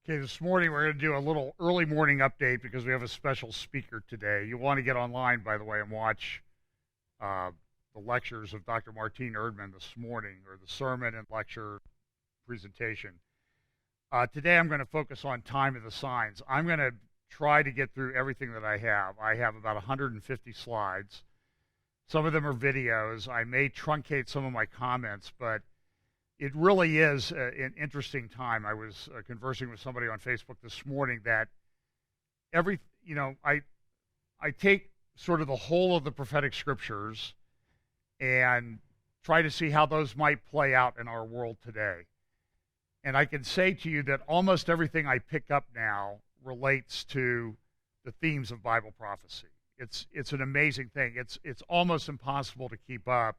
Okay, this morning we're going to do a little early morning update because we have a special speaker today. You want to get online, by the way, and watch the lectures of Dr. Martine Erdman this morning, or the sermon and lecture presentation. Today I'm going to focus on time of the signs. I'm going to try to get through everything that I have. I have about 150 slides. Some of them are videos. I may truncate some of my comments, but it really is an interesting time. I was conversing with somebody on Facebook this morning that I take sort of the whole of the prophetic scriptures and try to see how those might play out in our world today. And I can say to you that almost everything I pick up now relates to the themes of Bible prophecy. It's an amazing thing. It's almost impossible to keep up.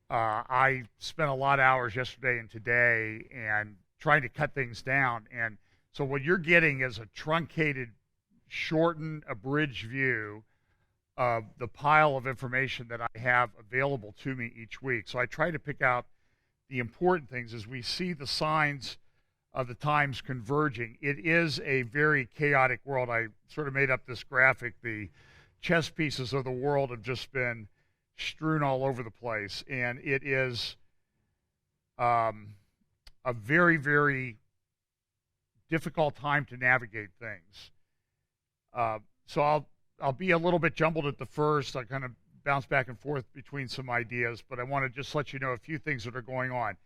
I spent a lot of hours yesterday and today and trying to cut things down. And so what you're getting is a truncated, shortened, abridged view of the pile of information that I have available to me each week. So I try to pick out the important things as we see the signs of the times converging. It is a very chaotic world. I sort of made up this graphic. The chess pieces of the world have just been strewn all over the place, and it is a very, very difficult time to navigate things. So I'll be a little bit jumbled at the first. I kind of bounce back and forth between some ideas, but I want to just let you know a few things that are going on.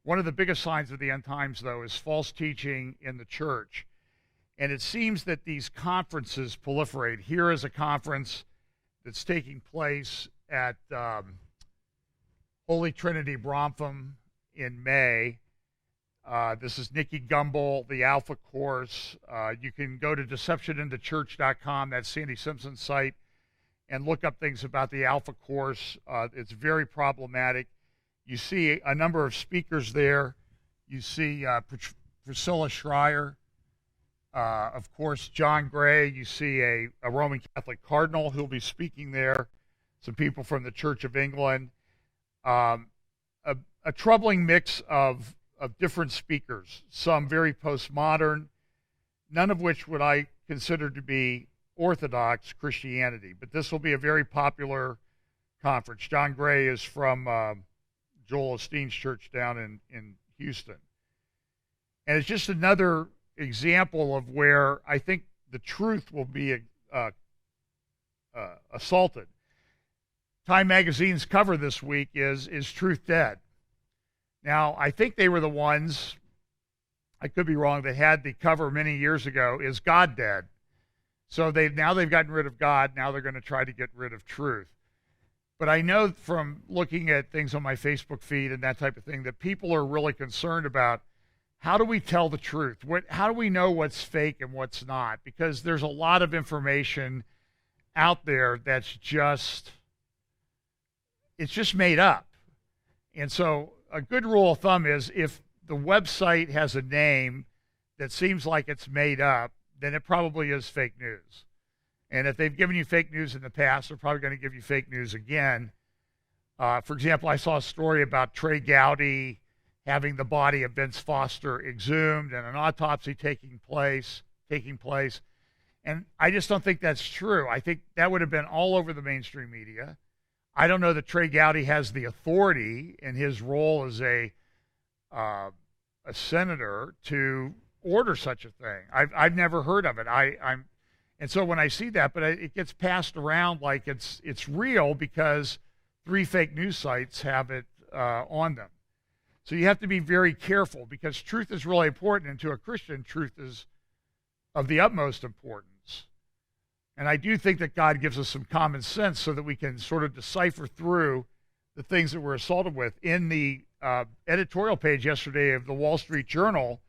One of the biggest signs of the end times, though, is false teaching in the church. And it seems that these conferences proliferate. Here is a conference that's taking place at Holy Trinity Brompham in May. This is Nikki Gumbel, the Alpha Course. You can go to deceptioninthechurch.com, that's Sandy Simpson's site, and look up things about the Alpha Course. It's very problematic. You see a number of speakers there. You see Priscilla Schreier, of course, John Gray. You see a Roman Catholic cardinal who'll be speaking there. Some people from the Church of England, a troubling mix of different speakers, some very postmodern, none of which would I consider to be Orthodox Christianity, but this will be a very popular conference. John Gray is from Joel Osteen's church down in Houston. And it's just another example of where I think the truth will be assaulted. Time Magazine's cover this week is Truth Dead? Now, I think they were the ones, I could be wrong, that had the cover many years ago, Is God Dead? So now they've gotten rid of God, now they're going to try to get rid of truth. But I know from looking at things on my Facebook feed and that type of thing that people are really concerned about how do we tell the truth? How do we know what's fake and what's not? Because there's a lot of information out there that's just made up. And so a good rule of thumb is if the website has a name that seems like it's made up, then it probably is fake news. And if they've given you fake news in the past, they're probably going to give you fake news again. For example, I saw a story about Trey Gowdy having the body of Vince Foster exhumed and an autopsy taking place. And I just don't think that's true. I think that would have been all over the mainstream media. I don't know that Trey Gowdy has the authority in his role as a senator to order such a thing. I've never heard of it. And so when I see that, but it gets passed around like it's real because 3 fake news sites have it on them. So you have to be very careful because truth is really important, and to a Christian, truth is of the utmost importance. And I do think that God gives us some common sense so that we can sort of decipher through the things that we're assaulted with. In the editorial page yesterday of the Wall Street Journal,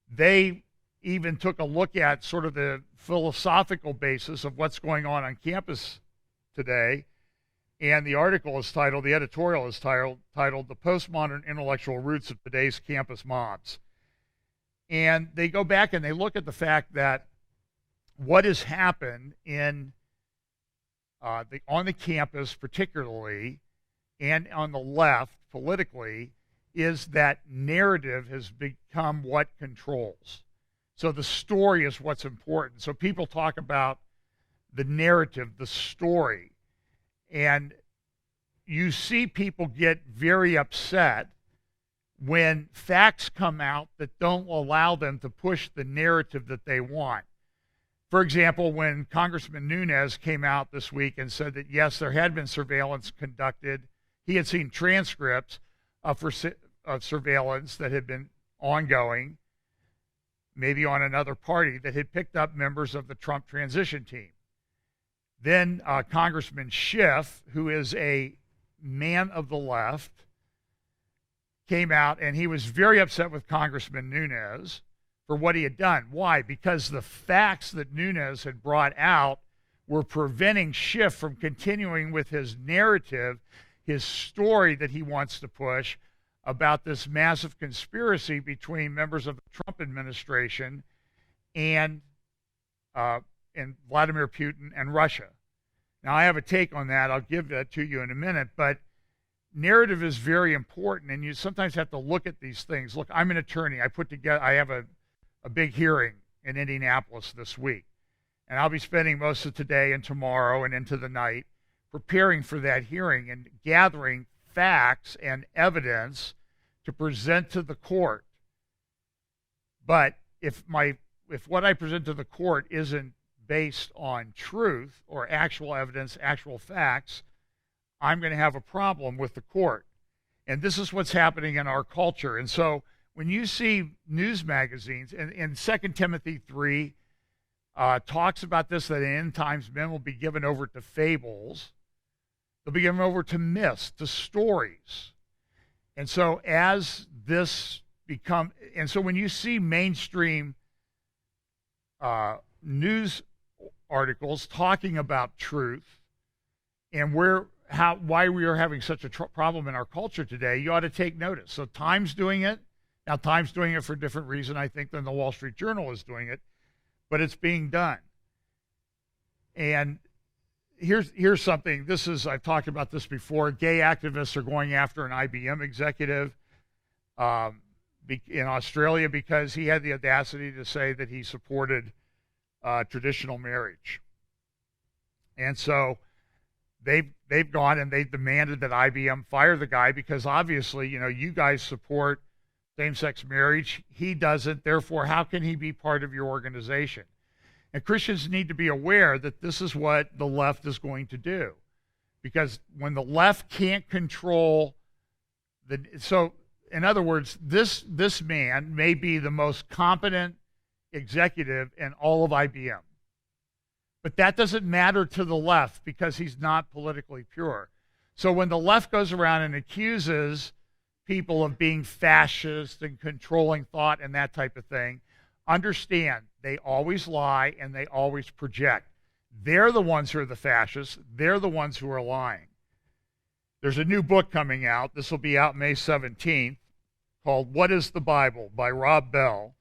they even took a look at sort of the philosophical basis of what's going on campus today. And the editorial is titled, The Postmodern Intellectual Roots of Today's Campus Mobs. And they go back and they look at the fact that what has happened on the campus particularly, and on the left politically, is that narrative has become what controls. So the story is what's important. So people talk about the narrative, the story, and you see people get very upset when facts come out that don't allow them to push the narrative that they want. For example, when Congressman Nunes came out this week and said that, yes, there had been surveillance conducted, he had seen transcripts of surveillance that had been ongoing, maybe on another party, that had picked up members of the Trump transition team. Then Congressman Schiff, who is a man of the left, came out and he was very upset with Congressman Nunes for what he had done. Why? Because the facts that Nunes had brought out were preventing Schiff from continuing with his narrative, his story that he wants to push about this massive conspiracy between members of the Trump administration and Vladimir Putin and Russia. Now, I have a take on that. I'll give that to you in a minute, but narrative is very important, and you sometimes have to look at these things. Look, I'm an attorney. I have a big hearing in Indianapolis this week, and I'll be spending most of today and tomorrow and into the night preparing for that hearing and gathering facts and evidence to present to the court. But if what I present to the court isn't based on truth or actual evidence, actual facts, I'm going to have a problem with the court. And this is what's happening in our culture. And so when you see news magazines, and 2 Timothy 3 talks about this, that in end times men will be given over to fables. They'll be given over to myths, to stories. And so when you see mainstream news articles talking about truth and why we are having such a problem in our culture today, you ought to take notice. So Time's doing it. Now, Time's doing it for a different reason, I think, than the Wall Street Journal is doing it, but it's being done. And here's something. I've talked about this before. Gay activists are going after an IBM executive in Australia because he had the audacity to say that he supported traditional marriage. And so they've gone and they've demanded that IBM fire the guy because obviously, you guys support same-sex marriage. He doesn't. Therefore, how can he be part of your organization? And Christians need to be aware that this is what the left is going to do. Because when the left can't control in other words, this man may be the most competent executive in all of IBM. But that doesn't matter to the left because he's not politically pure. So when the left goes around and accuses people of being fascist and controlling thought and that type of thing, understand they always lie and they always project. They're the ones who are the fascists. They're the ones who are lying. There's a new book coming out. This will be out May 17th called What is the Bible by Rob Bell.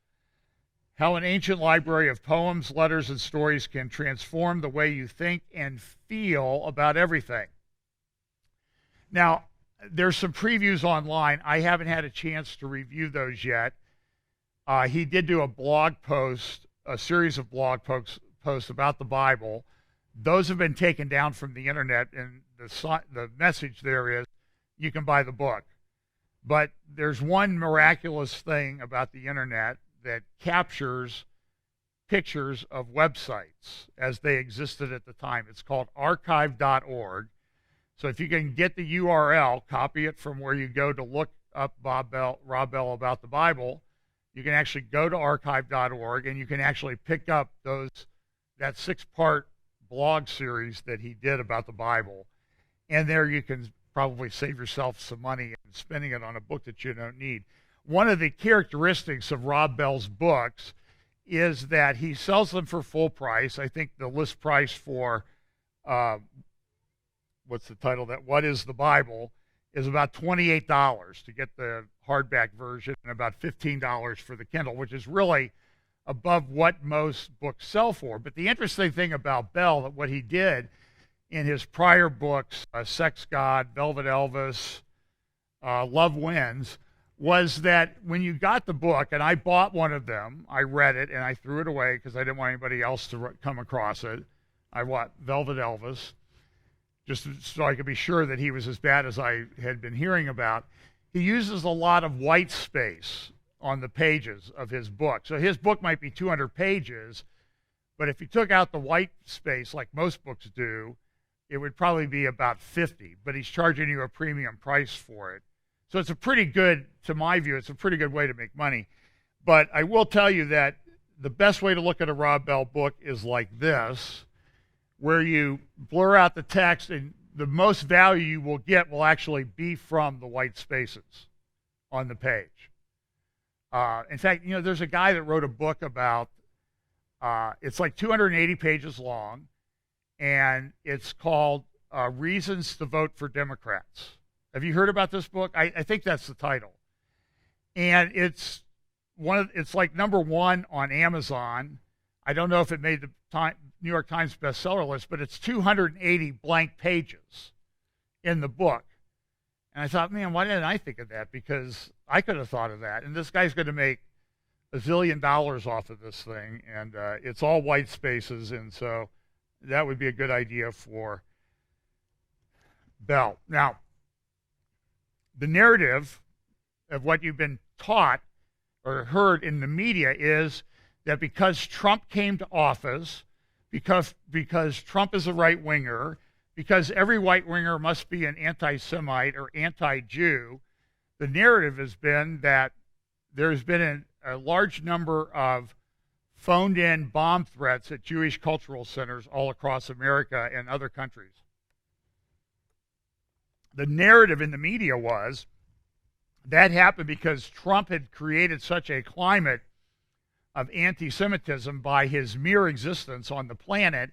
How an ancient library of poems, letters, and stories can transform the way you think and feel about everything. Now, there's some previews online. I haven't had a chance to review those yet. He did do a series of blog posts about the Bible. Those have been taken down from the internet, and the message there is you can buy the book. But there's one miraculous thing about the internet that captures pictures of websites as they existed at the time. It's called archive.org. So if you can get the URL, copy it from where you go to look up Rob Bell about the Bible, you can actually go to archive.org and you can actually pick up that 6-part blog series that he did about the Bible. And there you can probably save yourself some money and spending it on a book that you don't need. One of the characteristics of Rob Bell's books is that he sells them for full price. I think the list price for what's the title? What is the Bible? Is about $28 to get the hardback version and about $15 for the Kindle, which is really above what most books sell for. But the interesting thing about Bell, that what he did in his prior books, Sex God, Velvet Elvis, Love Wins, was that when you got the book, and I bought one of them, I read it, and I threw it away because I didn't want anybody else to come across it. I bought Velvet Elvis, just so I could be sure that he was as bad as I had been hearing about. He uses a lot of white space on the pages of his book. So his book might be 200 pages, but if you took out the white space like most books do, it would probably be about 50, but he's charging you a premium price for it. So it's a pretty good, to my view, it's a pretty good way to make money. But I will tell you that the best way to look at a Rob Bell book is like this, where you blur out the text, and the most value you will get will actually be from the white spaces on the page. In fact, there's a guy that wrote a book about, it's like 280 pages long, and it's called Reasons to Vote for Democrats. Have you heard about this book? I think that's the title. And it's like number one on Amazon. I don't know if it made the New York Times bestseller list, but it's 280 blank pages in the book. And I thought, man, why didn't I think of that? Because I could have thought of that. And this guy's going to make $1 zillion off of this thing, and it's all white spaces, and so that would be a good idea for Bell. Now, the narrative of what you've been taught or heard in the media is that because Trump came to office, because Trump is a right-winger, because every right-winger must be an anti-Semite or anti-Jew, the narrative has been that there's been a large number of phoned-in bomb threats at Jewish cultural centers all across America and other countries. The narrative in the media was that happened because Trump had created such a climate of anti-Semitism by his mere existence on the planet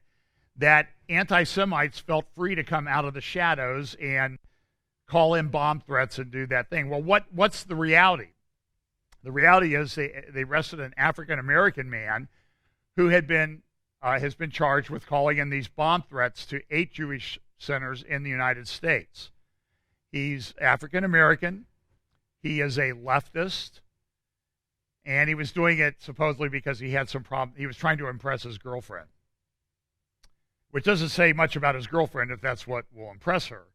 that anti-Semites felt free to come out of the shadows and call in bomb threats and do that thing. Well, what's the reality? The reality is they arrested an African-American man who has been charged with calling in these bomb threats to 8 Jewish centers in the United States. He's African-American. He is a leftist. And he was doing it supposedly because he had some problem. He was trying to impress his girlfriend, which doesn't say much about his girlfriend if that's what will impress her.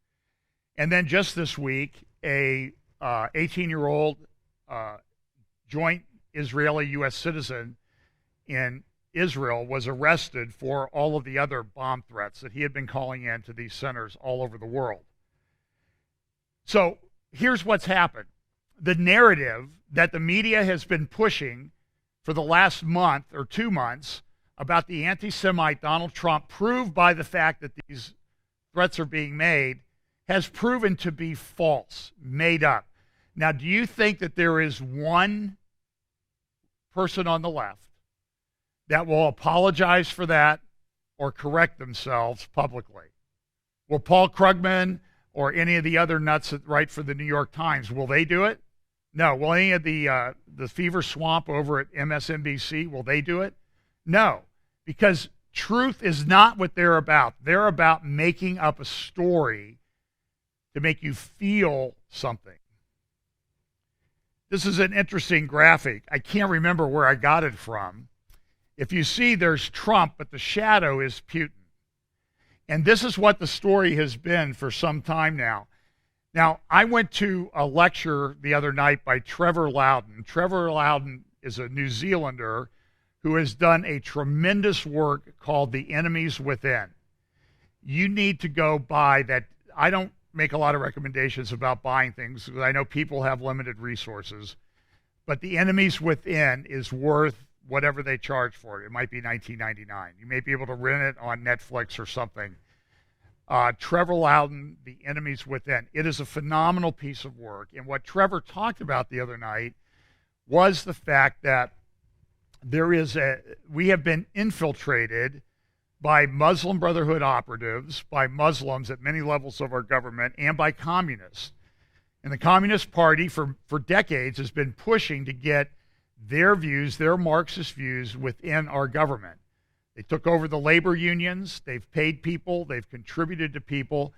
And then just this week, a 18-year-old joint Israeli-U.S. citizen in Israel was arrested for all of the other bomb threats that he had been calling in to these centers all over the world. So here's what's happened. The narrative that the media has been pushing for the last month or 2 months about the anti-Semite Donald Trump, proved by the fact that these threats are being made, has proven to be false, made up. Now, do you think that there is one person on the left that will apologize for that or correct themselves publicly? Will Paul Krugman or any of the other nuts that write for the New York Times, will they do it? No. Will any of the Fever Swamp over at MSNBC, will they do it? No, because truth is not what they're about. They're about making up a story to make you feel something. This is an interesting graphic. I can't remember where I got it from. If you see, there's Trump, but the shadow is Putin. And this is what the story has been for some time now. Now, I went to a lecture the other night by Trevor Loudon. Trevor Loudon is a New Zealander who has done a tremendous work called The Enemies Within. You need to go buy that. I don't make a lot of recommendations about buying things because I know people have limited resources, but The Enemies Within is worth whatever they charge for it. It might be $19.99. You may be able to rent it on Netflix or something. Trevor Loudon, The Enemies Within. It is a phenomenal piece of work. And what Trevor talked about the other night was the fact that we have been infiltrated by Muslim Brotherhood operatives, by Muslims at many levels of our government, and by communists. And the Communist Party for decades has been pushing to get their views, their Marxist views, within our government. They took over the labor unions. They've paid people. They've contributed to people.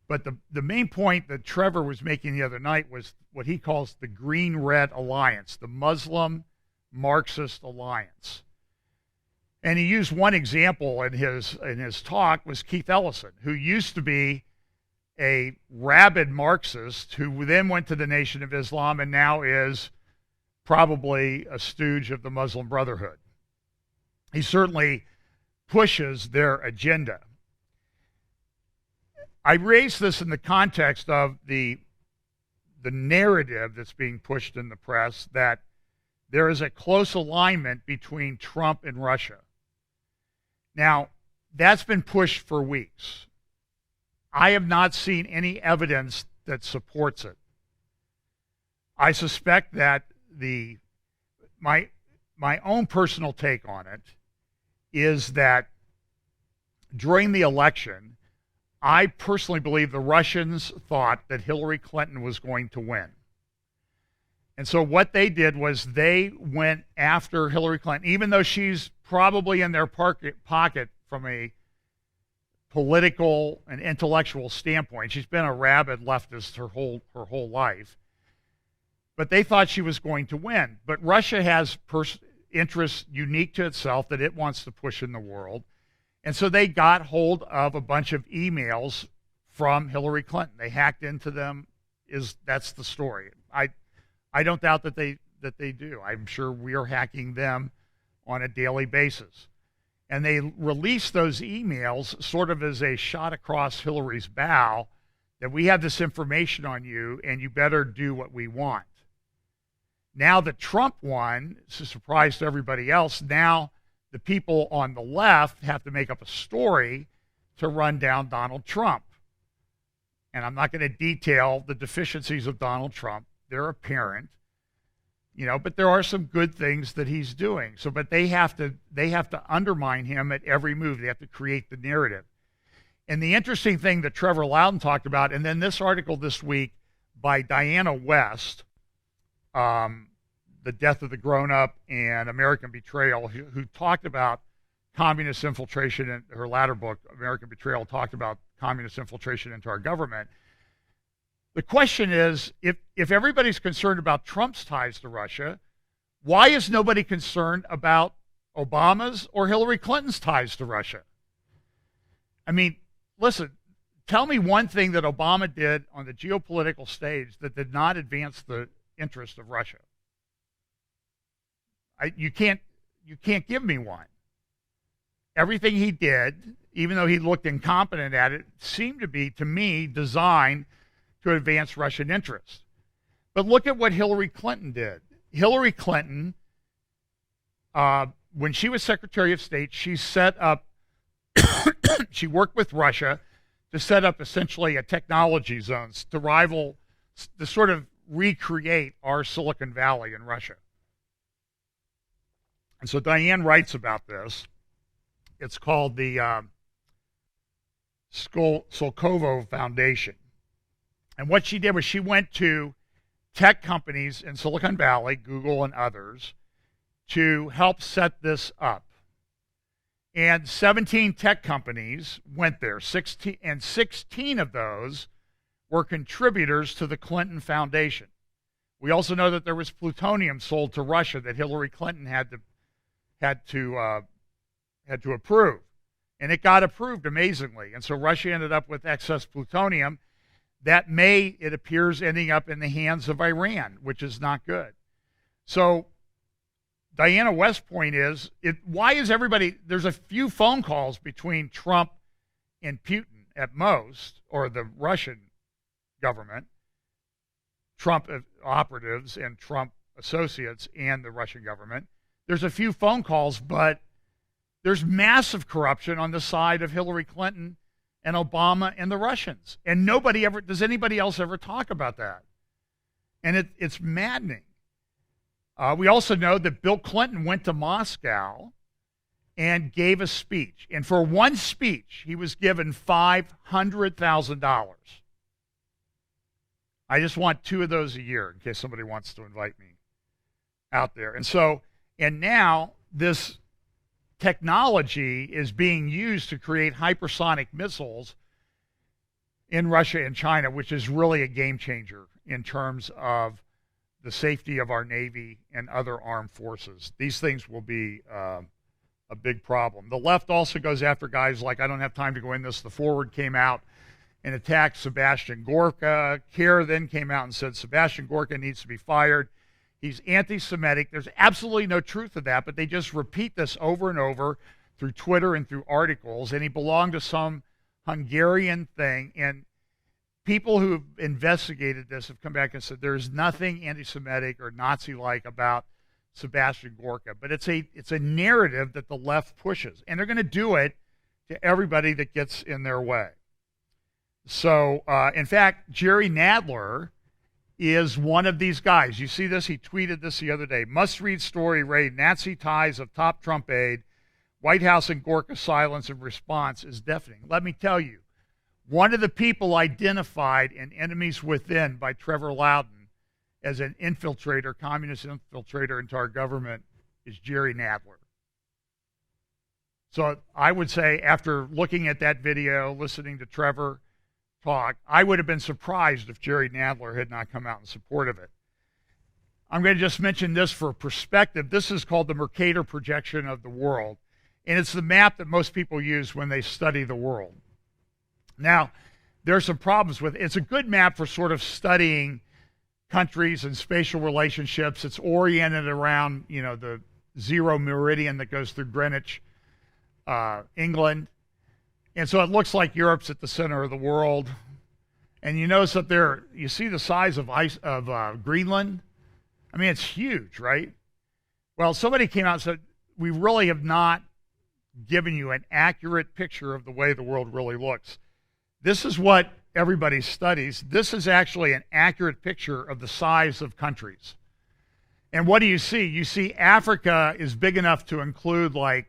But the main point that Trevor was making the other night was what he calls the Green-Red Alliance, the Muslim Marxist Alliance. And he used one example in his talk was Keith Ellison, who used to be a rabid Marxist who then went to the Nation of Islam and now is probably a stooge of the Muslim Brotherhood. He certainly pushes their agenda. I raise this in the context of the narrative that's being pushed in the press that there is a close alignment between Trump and Russia. Now, that's been pushed for weeks. I have not seen any evidence that supports it. I suspect that my own personal take on it is that during the election, I personally believe the Russians thought that Hillary Clinton was going to win. And so what they did was they went after Hillary Clinton, even though she's probably in their pocket from a political and intellectual standpoint. She's been a rabid leftist her whole life. But they thought she was going to win. But Russia has interests unique to itself that it wants to push in the world. And so they got hold of a bunch of emails from Hillary Clinton. They hacked into them. That's the story. I don't doubt that they do. I'm sure we are hacking them on a daily basis. And they released those emails sort of as a shot across Hillary's bow that we have this information on you and you better do what we want. Now that Trump won, it's a surprise to everybody else, now the people on the left have to make up a story to run down Donald Trump. And I'm not going to detail the deficiencies of Donald Trump. They're apparent, but there are some good things that he's doing. So, but they have to undermine him at every move. They have to create the narrative. And the interesting thing that Trevor Loudon talked about, and then this article this week by Diana West, The Death of the Grown-Up and American Betrayal, who talked about communist infiltration in her latter book, American Betrayal, talked about communist infiltration into our government. The question is, if everybody's concerned about Trump's ties to Russia, why is nobody concerned about Obama's or Hillary Clinton's ties to Russia? I mean, listen, tell me one thing that Obama did on the geopolitical stage that did not advance the interest of Russia. You can't give me one. Everything he did, even though he looked incompetent at it, seemed to be, to me, designed to advance Russian interests. But look at what Hillary Clinton did. Hillary Clinton, when she was Secretary of State, she set up, she worked with Russia to set up essentially a technology zones to sort of recreate our Silicon Valley in Russia. And so Diane writes about this. It's called the Skolkovo Foundation. And what she did was she went to tech companies in Silicon Valley, Google and others, to help set this up. And 17 tech companies went there, 16 of those were contributors to the Clinton Foundation. We also know that there was plutonium sold to Russia that Hillary Clinton had to approve, and it got approved amazingly. And so Russia ended up with excess plutonium that it appears, ending up in the hands of Iran, which is not good. So Diana West's point is, why is there's a few phone calls between Trump and Putin at most, or the Russian government, Trump operatives and Trump associates and the Russian government. There's a few phone calls, but there's massive corruption on the side of Hillary Clinton and Obama and the Russians. And does anybody else ever talk about that? And it's maddening. We also know that Bill Clinton went to Moscow and gave a speech. And for one speech, he was given $500,000. I just want 2 of those a year in case somebody wants to invite me out there. And now this technology is being used to create hypersonic missiles. in Russia and China, which is really a game changer in terms of the safety of our Navy and other armed forces. These things will be a big problem. The left also goes after guys like, I don't have time to go in this, the Forward came out and attacked Sebastian Gorka. CARE then came out and said Sebastian Gorka needs to be fired. He's anti-Semitic. There's absolutely no truth to that, but they just repeat this over and over through Twitter and through articles, and he belonged to some Hungarian thing, and people who've investigated this have come back and said there's nothing anti-Semitic or Nazi-like about Sebastian Gorka, but it's a narrative that the left pushes, and they're going to do it to everybody that gets in their way. So, in fact, Jerry Nadler is one of these guys. You see this? He tweeted this the other day. Must-read story, raid Nazi ties of top Trump aide. White House and Gorka silence in response is deafening. Let me tell you, one of the people identified in Enemies Within by Trevor Loudon as an infiltrator, communist infiltrator into our government is Jerry Nadler. So I would say after looking at that video, listening to Trevor talk, I would have been surprised if Jerry Nadler had not come out in support of it. I'm going to just mention this for perspective. This is called the Mercator projection of the world, and it's the map that most people use when they study the world. Now, there are some problems with it. It's a good map for sort of studying countries and spatial relationships. It's oriented around, the zero meridian that goes through Greenwich, England. And so it looks like Europe's at the center of the world. And you notice up there, you see the size of Greenland? I mean, it's huge, right? Well, somebody came out and said, we really have not given you an accurate picture of the way the world really looks. This is what everybody studies. This is actually an accurate picture of the size of countries. And what do you see? You see Africa is big enough to include like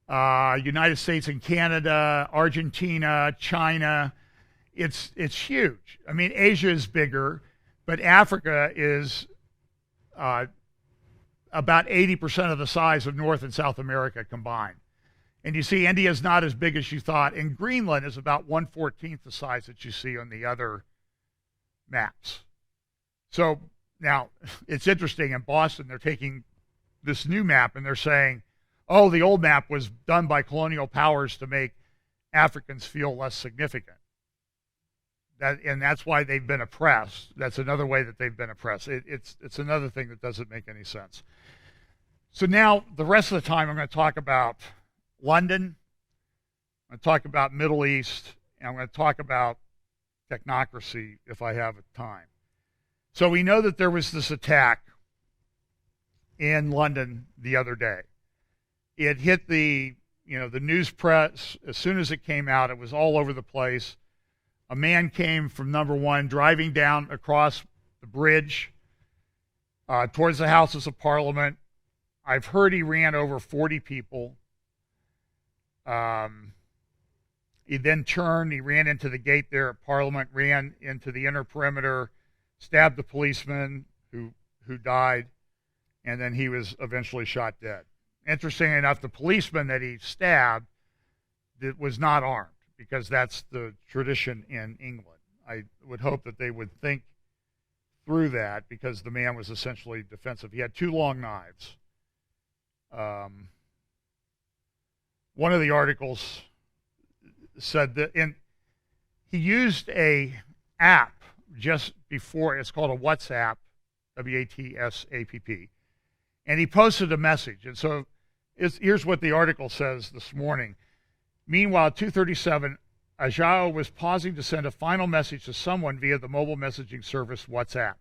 United States and Canada, Argentina, China. It's huge. I mean, Asia is bigger, but Africa is about 80% of the size of North and South America combined. And you see India is not as big as you thought, and Greenland is about 1/14 the size that you see on the other maps. So now it's interesting, in Boston they're taking this new map and they're saying, oh, the old map was done by colonial powers to make Africans feel less significant. And that's why they've been oppressed. That's another way that they've been oppressed. It's another thing that doesn't make any sense. So now the rest of the time I'm going to talk about London, I'm going to talk about Middle East, and I'm going to talk about technocracy if I have time. So we know that there was this attack in London the other day. It hit the news press. As soon as it came out, it was all over the place. A man came from number 1 driving down across the bridge towards the Houses of Parliament. I've heard he ran over 40 people. He then turned, he ran into the gate there at Parliament, ran into the inner perimeter, stabbed the policeman who died, and then he was eventually shot dead. Interesting enough, the policeman that he stabbed was not armed, because that's the tradition in England. I would hope that they would think through that, because the man was essentially defensive. He had 2 long knives. One of the articles said that he used a app just before. It's called a WhatsApp, WATSAPP, and he posted a message. And so here's what the article says this morning. Meanwhile, at 2:37, Ajao was pausing to send a final message to someone via the mobile messaging service WhatsApp.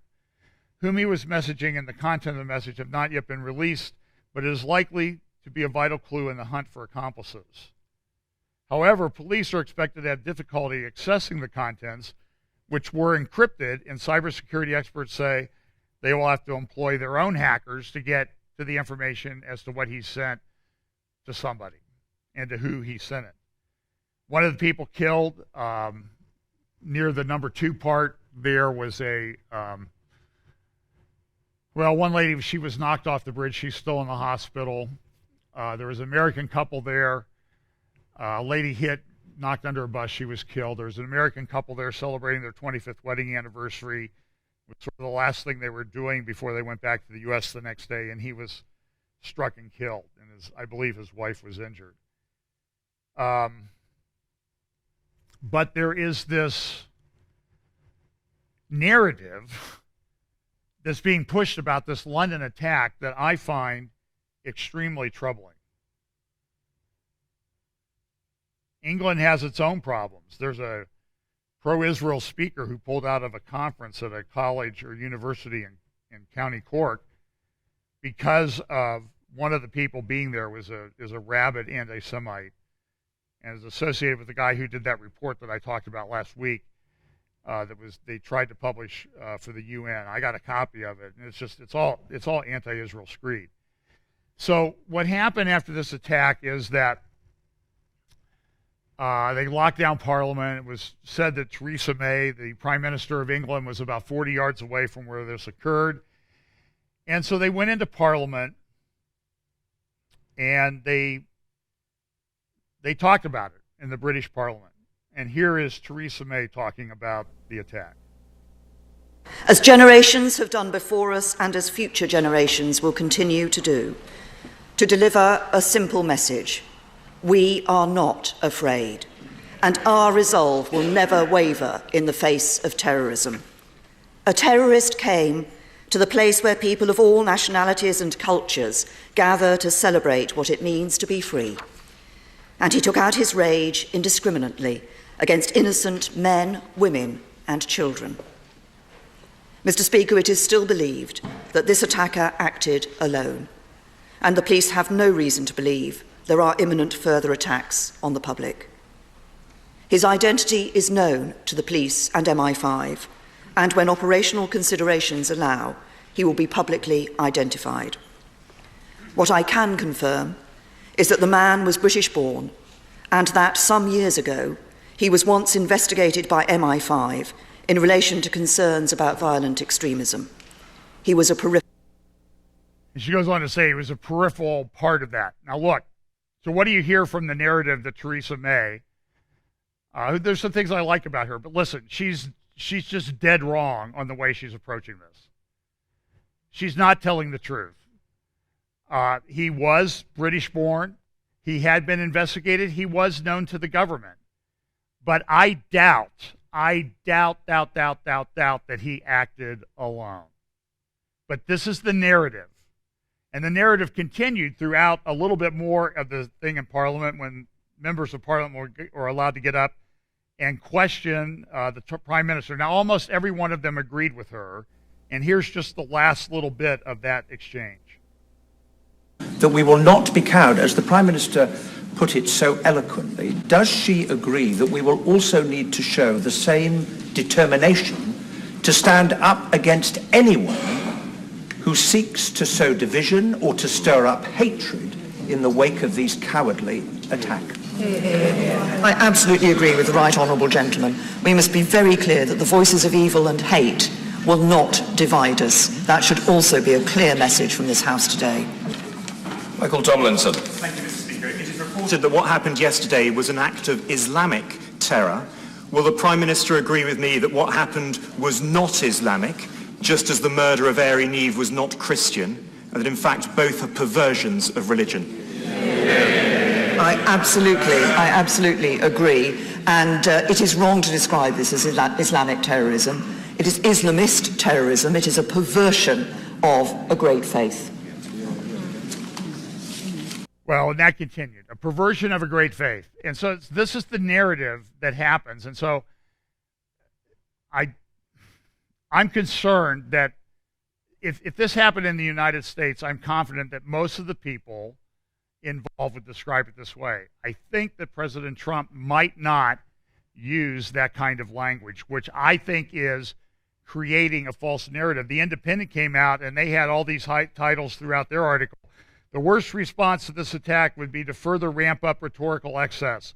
Whom he was messaging and the content of the message have not yet been released, but it is likely to be a vital clue in the hunt for accomplices. However, police are expected to have difficulty accessing the contents, which were encrypted, and cybersecurity experts say they will have to employ their own hackers to get to the information as to what he sent to somebody and to who he sent it. One of the people killed near the number 2 part there was one lady, she was knocked off the bridge. She's still in the hospital. There was an American couple there. A lady hit knocked under a bus. She was killed. There was an American couple there celebrating their 25th wedding anniversary. It was sort of the last thing they were doing before they went back to the U.S. the next day, and he was struck and killed, and I believe his wife was injured. But there is this narrative that's being pushed about this London attack that I find extremely troubling. England has its own problems. There's a pro-Israel speaker who pulled out of a conference at a college or university in County Cork because of one of the people being there is a rabid anti-Semite and is associated with the guy who did that report that I talked about last week. They tried to publish for the UN. I got a copy of it, and it's all anti-Israel screed. So what happened after this attack is that they locked down Parliament. It was said that Theresa May, the Prime Minister of England, was about 40 yards away from where this occurred. And so they went into Parliament, and they talked about it in the British Parliament. And here is Theresa May talking about the attack. As generations have done before us, and as future generations will continue to do, to deliver a simple message: we are not afraid, and our resolve will never waver in the face of terrorism. A terrorist came to the place where people of all nationalities and cultures gather to celebrate what it means to be free. And he took out his rage indiscriminately against innocent men, women, and children. Mr. Speaker, it is still believed that this attacker acted alone, and the police have no reason to believe there are imminent further attacks on the public. His identity is known to the police and MI5, and when operational considerations allow, he will be publicly identified. What I can confirm is that the man was British-born, and that some years ago he was once investigated by MI5 in relation to concerns about violent extremism. He was a peripheral. She goes on to say he was a peripheral part of that. Now look, so what do you hear from the narrative that Theresa May? There's some things I like about her, but listen, she's just dead wrong on the way she's approaching this. She's not telling the truth. He was British-born. He had been investigated. He was known to the government. But I doubt that he acted alone. But this is the narrative. And the narrative continued throughout a little bit more of the thing in Parliament when members of Parliament were allowed to get up and question the Prime Minister. Now, almost every one of them agreed with her. And here's just the last little bit of that exchange. That we will not be cowed, as the Prime Minister put it so eloquently. Does she agree that we will also need to show the same determination to stand up against anyone who seeks to sow division or to stir up hatred in the wake of these cowardly attacks? I absolutely agree with the right honourable gentleman. We must be very clear that the voices of evil and hate will not divide us. That should also be a clear message from this House today. Michael Tomlinson. Thank you, Mr. Speaker. It is reported that what happened yesterday was an act of Islamic terror. Will the Prime Minister agree with me that what happened was not Islamic, just as the murder of Ari Neve was not Christian, and that in fact both are perversions of religion? I absolutely agree. And it is wrong to describe this as Islamic terrorism. It is Islamist terrorism. It is a perversion of a great faith. Well, and that continued. A perversion of a great faith. And so this is the narrative that happens. And so I'm concerned that if this happened in the United States, I'm confident that most of the people involved would describe it this way. I think that President Trump might not use that kind of language, which I think is creating a false narrative. The Independent came out and they had all these titles throughout their article. The worst response to this attack would be to further ramp up rhetorical excess.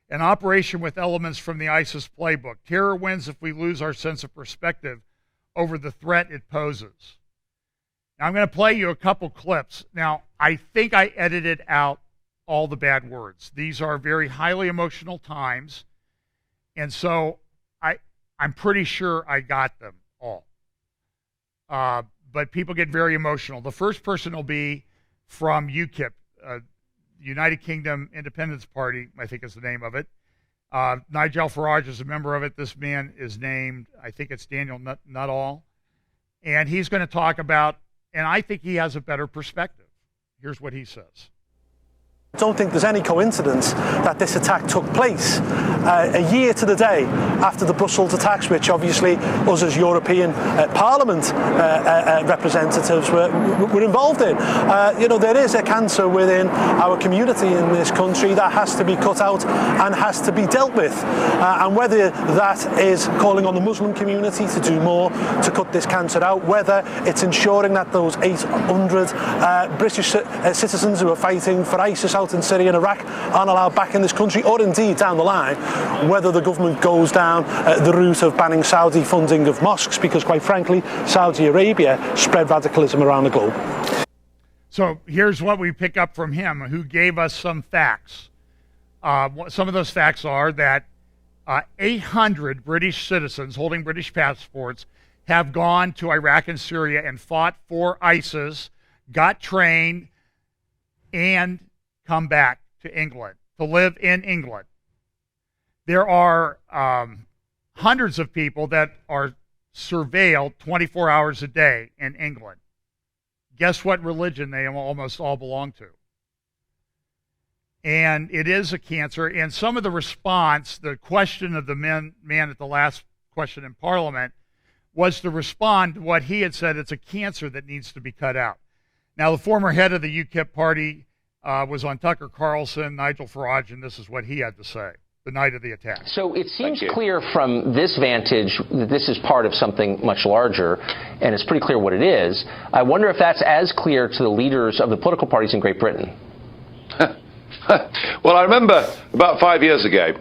An operation with elements from the ISIS playbook. Terror wins if we lose our sense of perspective over the threat it poses. Now, I'm going to play you a couple clips. Now, I think I edited out all the bad words. These are very highly emotional times, and so I'm pretty sure I got them all. But people get very emotional. The first person will be from UKIP, United Kingdom Independence Party, I think is the name of it. Nigel Farage is a member of it. This man is named, I think it's Daniel Nuttall. And he's going to talk about, and I think he has a better perspective. Here's what he says. I don't think there's any coincidence that this attack took place a year to the day after the Brussels attacks, which obviously us as European Parliament representatives were involved in. There is a cancer within our community in this country that has to be cut out and has to be dealt with. And whether that is calling on the Muslim community to do more to cut this cancer out, whether it's ensuring that those 800 British citizens who are fighting for ISIS out in Syria and Iraq aren't allowed back in this country, or indeed down the line whether the government goes down the route of banning Saudi funding of mosques, because quite frankly Saudi Arabia spread radicalism around the globe. So here's what we pick up from him, who gave us some facts. Some of those facts are that 800 British citizens holding British passports have gone to Iraq and Syria and fought for ISIS, got trained, and come back to England, to live in England. There are hundreds of people that are surveilled 24 hours a day in England. Guess what religion they almost all belong to? And it is a cancer. And some of the response, the question of the man at the last question in Parliament, was to respond to what he had said. It's a cancer that needs to be cut out. Now, the former head of the UKIP party was on Tucker Carlson, Nigel Farage, and this is what he had to say the night of the attack. So it seems clear from this vantage that this is part of something much larger, and it's pretty clear what it is. I wonder if that's as clear to the leaders of the political parties in Great Britain. Well, I remember about 5 years ago,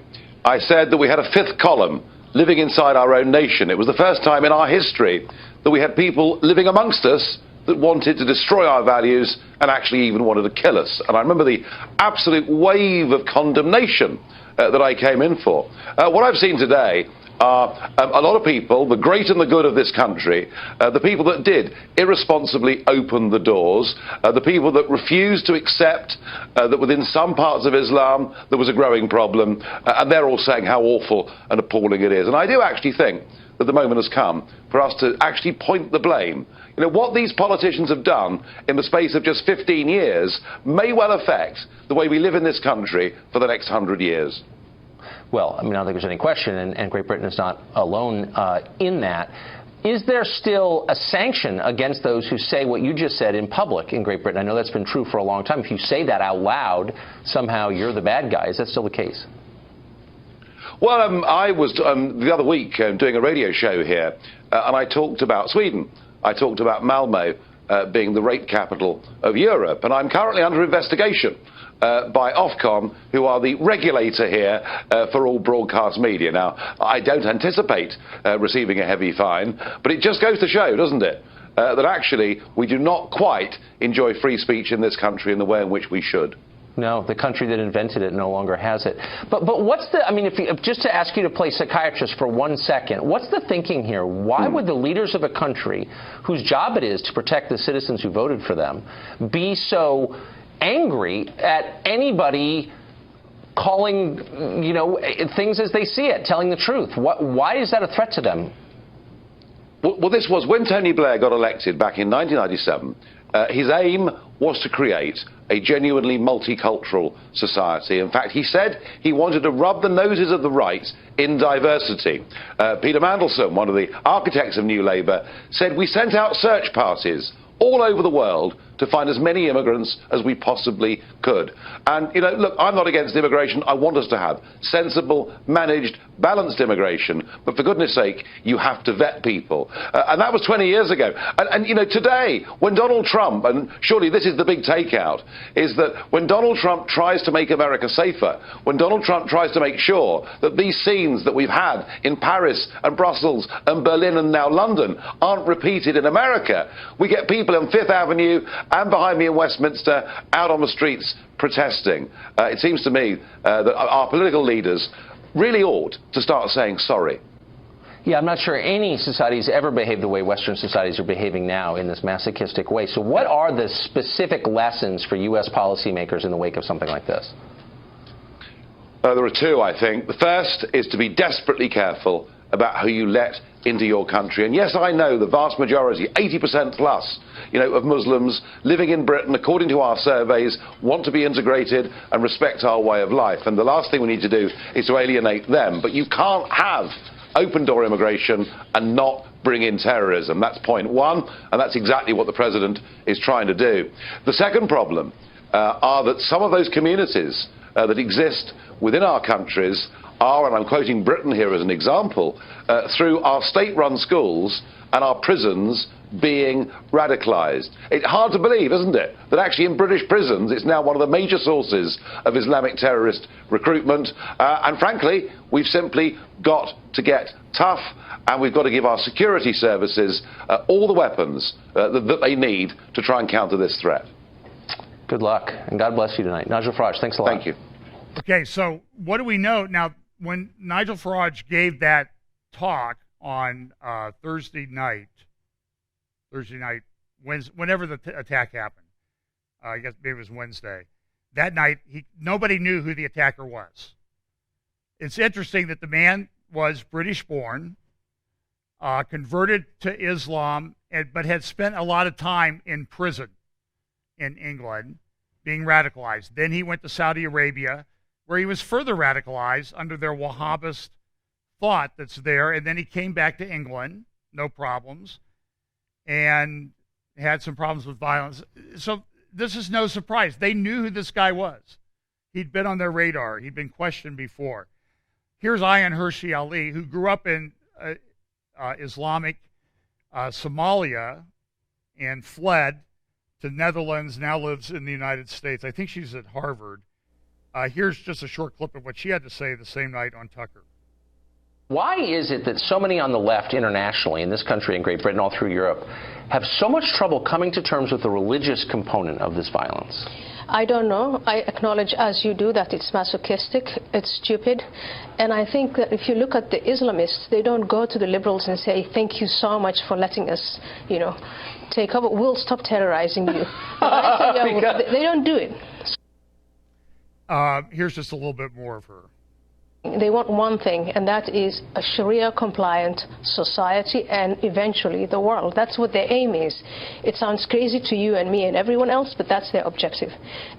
I said that we had a fifth column living inside our own nation. It was the first time in our history that we had people living amongst us that wanted to destroy our values and actually even wanted to kill us. And I remember the absolute wave of condemnation that I came in for. What I've seen today are a lot of people, the great and the good of this country, the people that did irresponsibly open the doors, the people that refused to accept that within some parts of Islam there was a growing problem, and they're all saying how awful and appalling it is. And I do actually think that the moment has come for us to actually point the blame. You know, what these politicians have done in the space of just 15 years may well affect the way we live in this country for the next 100 years. Well, I mean, I don't think there's any question, and Great Britain is not alone in that. Is there still a sanction against those who say what you just said in public in Great Britain? I know that's been true for a long time. If you say that out loud, somehow you're the bad guy. Is that still the case? Well, I was the other week doing a radio show here, and I talked about Sweden. I talked about Malmo being the rape capital of Europe, and I'm currently under investigation by Ofcom, who are the regulator here for all broadcast media. Now, I don't anticipate receiving a heavy fine, but it just goes to show, doesn't it, that actually we do not quite enjoy free speech in this country in the way in which we should. No, the country that invented it no longer has it. But what's the, I mean, if just to ask you to play psychiatrist for 1 second, what's the thinking here? Why would the leaders of a country whose job it is to protect the citizens who voted for them be so angry at anybody calling, you know, things as they see it, telling the truth? Why is that a threat to them? Well, this was when Tony Blair got elected back in 1997. His aim was to create a genuinely multicultural society. In fact, he said he wanted to rub the noses of the right in diversity. Peter Mandelson, one of the architects of New Labour, said we sent out search parties all over the world to find as many immigrants as we possibly could. And, you know, look, I'm not against immigration. I want us to have sensible, managed, balanced immigration. But for goodness sake, you have to vet people. And that was 20 years ago. And, you know, today, when Donald Trump, and surely this is the big takeout, is that when Donald Trump tries to make America safer, when Donald Trump tries to make sure that these scenes that we've had in Paris and Brussels and Berlin and now London aren't repeated in America, we get people on Fifth Avenue and behind me in Westminster, out on the streets protesting, it seems to me that our political leaders really ought to start saying sorry. Yeah, I'm not sure any societies ever behaved the way Western societies are behaving now in this masochistic way. So what are the specific lessons for U.S. policymakers in the wake of something like this? There are two, I think. The first is to be desperately careful about who you let into your country. And yes, I know the vast majority, 80% plus, of Muslims living in Britain, according to our surveys, want to be integrated and respect our way of life. And the last thing we need to do is to alienate them. But you can't have open-door immigration and not bring in terrorism. That's point one, and that's exactly what the President is trying to do. The second problem are that some of those communities that exist within our countries are, and I'm quoting Britain here as an example, through our state-run schools and our prisons being radicalised. It's hard to believe, isn't it, that actually in British prisons it's now one of the major sources of Islamic terrorist recruitment. And frankly, we've simply got to get tough, and we've got to give our security services all the weapons that they need to try and counter this threat. Good luck, and God bless you tonight. Nigel Farage, thanks a lot. Thank you. Okay, so what do we know? Now, when Nigel Farage gave that talk on Thursday night, whenever the attack happened, I guess maybe it was Wednesday, that night, nobody knew who the attacker was. It's interesting that the man was British-born, converted to Islam, but had spent a lot of time in prison in England, being radicalized. Then he went to Saudi Arabia, where he was further radicalized under their Wahhabist thought that's there. And then he came back to England, no problems, and had some problems with violence. So this is no surprise. They knew who this guy was. He'd been on their radar. He'd been questioned before. Here's Ayaan Hirsi Ali, who grew up in Islamic Somalia and fled to Netherlands, now lives in the United States. I think she's at Harvard. Here's just a short clip of what she had to say the same night on Tucker. Why is it that so many on the left internationally, in this country, in Great Britain, all through Europe, have so much trouble coming to terms with the religious component of this violence? I don't know. I acknowledge, as you do, that it's masochistic, it's stupid. And I think that if you look at the Islamists, they don't go to the liberals and say, thank you so much for letting us, take over. We'll stop terrorizing you. They don't do it. Here's just a little bit more of her. They want one thing, and that is a Sharia-compliant society and eventually the world. That's what their aim is. It sounds crazy to you and me and everyone else, but that's their objective.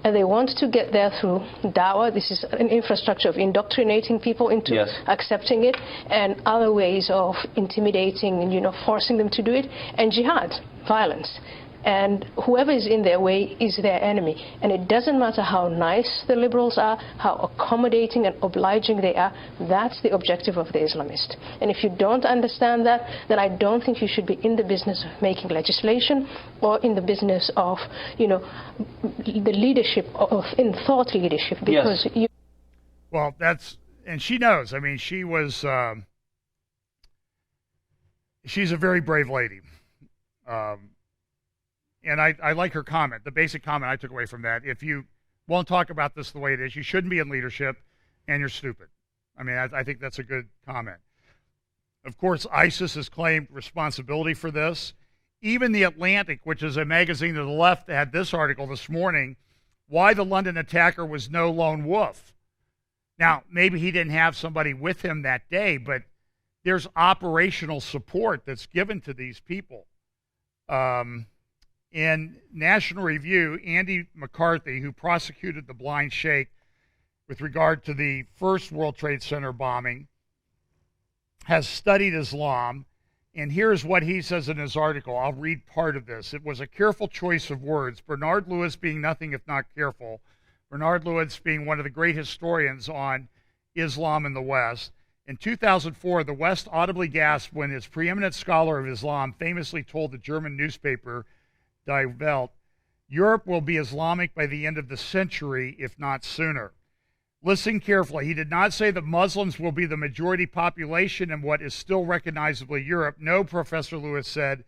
And they want to get there through dawah. This is an infrastructure of indoctrinating people into accepting it, and other ways of intimidating and, forcing them to do it, and jihad, violence. And whoever is in their way is their enemy. And it doesn't matter how nice the liberals are, how accommodating and obliging they are, that's the objective of the Islamist. And if you don't understand that, then I don't think you should be in the business of making legislation or in the business of, the leadership, in thought leadership. Because Well, and she knows. I mean, she was, she's a very brave lady. And I like her comment. The basic comment I took away from that: if you won't talk about this the way it is, you shouldn't be in leadership, and you're stupid. I mean, I think that's a good comment. Of course, ISIS has claimed responsibility for this. Even The Atlantic, which is a magazine to the left, had this article this morning: why the London attacker was no lone wolf. Now, maybe he didn't have somebody with him that day, but there's operational support that's given to these people. In National Review, Andy McCarthy, who prosecuted the blind sheikh with regard to the first World Trade Center bombing, has studied Islam, and here's what he says in his article. I'll read part of this. It was a careful choice of words, Bernard Lewis being nothing if not careful, Bernard Lewis being one of the great historians on Islam in the West. In 2004, the West audibly gasped when his preeminent scholar of Islam famously told the German newspaper Die Welt, Europe will be Islamic by the end of the century, if not sooner. Listen carefully. He did not say that Muslims will be the majority population in what is still recognizably Europe. No, Professor Lewis said,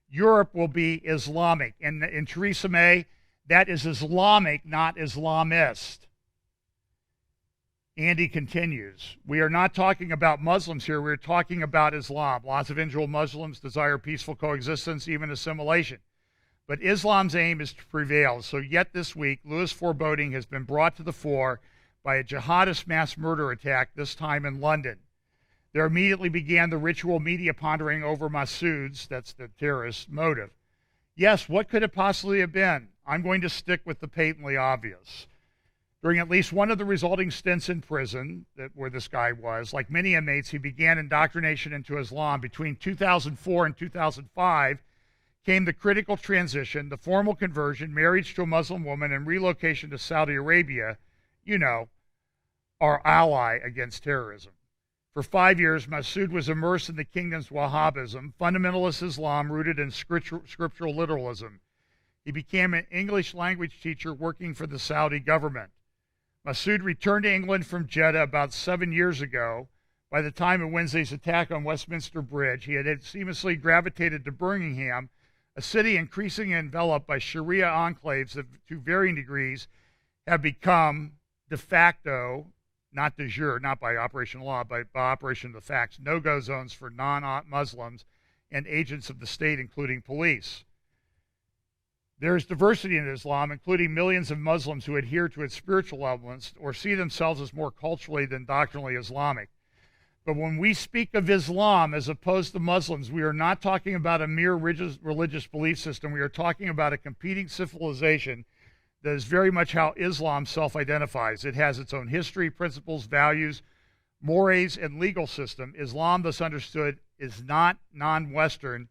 Europe will be Islamic. And Theresa May, That is Islamic, not Islamist. Andy continues, we are not talking about Muslims here, we're talking about Islam. Lots of individual Muslims desire peaceful coexistence, even assimilation. But Islam's aim is to prevail. So yet this week, Louis' foreboding has been brought to the fore by a jihadist mass murder attack, this time in London. There immediately began the ritual media pondering over Masood's, that's the terrorist, motive. Yes, what could it possibly have been? I'm going to stick with the patently obvious. During at least one of the resulting stints in prison, where this guy was, like many inmates, he began indoctrination into Islam. Between 2004 and 2005 came the critical transition, the formal conversion, marriage to a Muslim woman, and relocation to Saudi Arabia, you know, our ally against terrorism. For 5 years, Masood was immersed in the kingdom's Wahhabism, fundamentalist Islam rooted in scriptural literalism. He became an English language teacher working for the Saudi government. Masood returned to England from Jeddah about 7 years ago. By the time of Wednesday's attack on Westminster Bridge, he had seamlessly gravitated to Birmingham, a city increasingly enveloped by Sharia enclaves that, to varying degrees, have become de facto, not de jure, not by operation of law, but by operation of the facts, no-go zones for non-Muslims and agents of the state, including police. There is diversity in Islam, including millions of Muslims who adhere to its spiritual elements or see themselves as more culturally than doctrinally Islamic. But when we speak of Islam as opposed to Muslims, we are not talking about a mere religious belief system. We are talking about a competing civilization that is very much how Islam self-identifies. It has its own history, principles, values, mores, and legal system. Islam, thus understood, is not non-Western.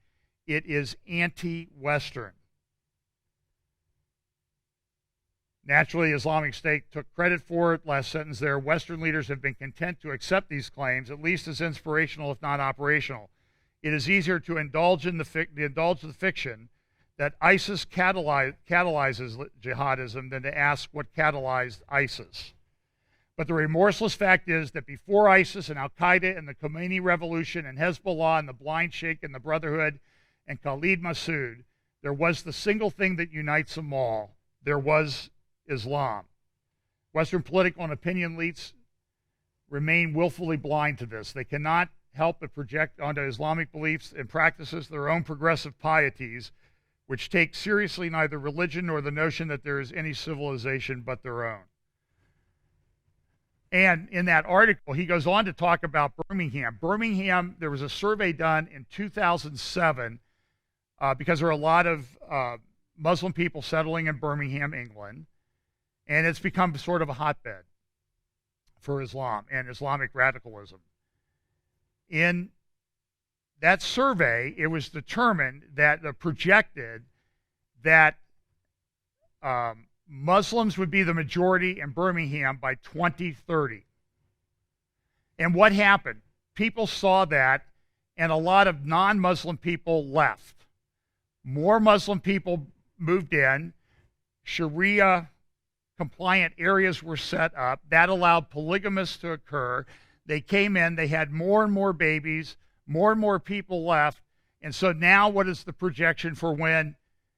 It is anti-Western. Naturally, Islamic State took credit for it. Last sentence there. Western leaders have been content to accept these claims, at least as inspirational, if not operational. It is easier to indulge in the fiction that ISIS catalyzes jihadism than to ask what catalyzed ISIS. But the remorseless fact is that before ISIS and Al-Qaeda and the Khomeini Revolution and Hezbollah and the Blind Sheikh and the Brotherhood and Khalid Masood, there was the single thing that unites them all. There was Islam. Western political and opinion elites remain willfully blind to this. They cannot help but project onto Islamic beliefs and practices their own progressive pieties, which take seriously neither religion nor the notion that there is any civilization but their own. And in that article, he goes on to talk about Birmingham. Birmingham, there was a survey done in 2007 because there are a lot of Muslim people settling in Birmingham, England. And it's become sort of a hotbed for Islam and Islamic radicalism. In that survey, it was determined that projected that Muslims would be the majority in Birmingham by 2030. And what happened? People saw that, and a lot of non-Muslim people left. More Muslim people moved in. Sharia compliant areas were set up. That allowed polygamists to occur. They came in, they had more and more babies, more and more people left. And so now what is the projection for when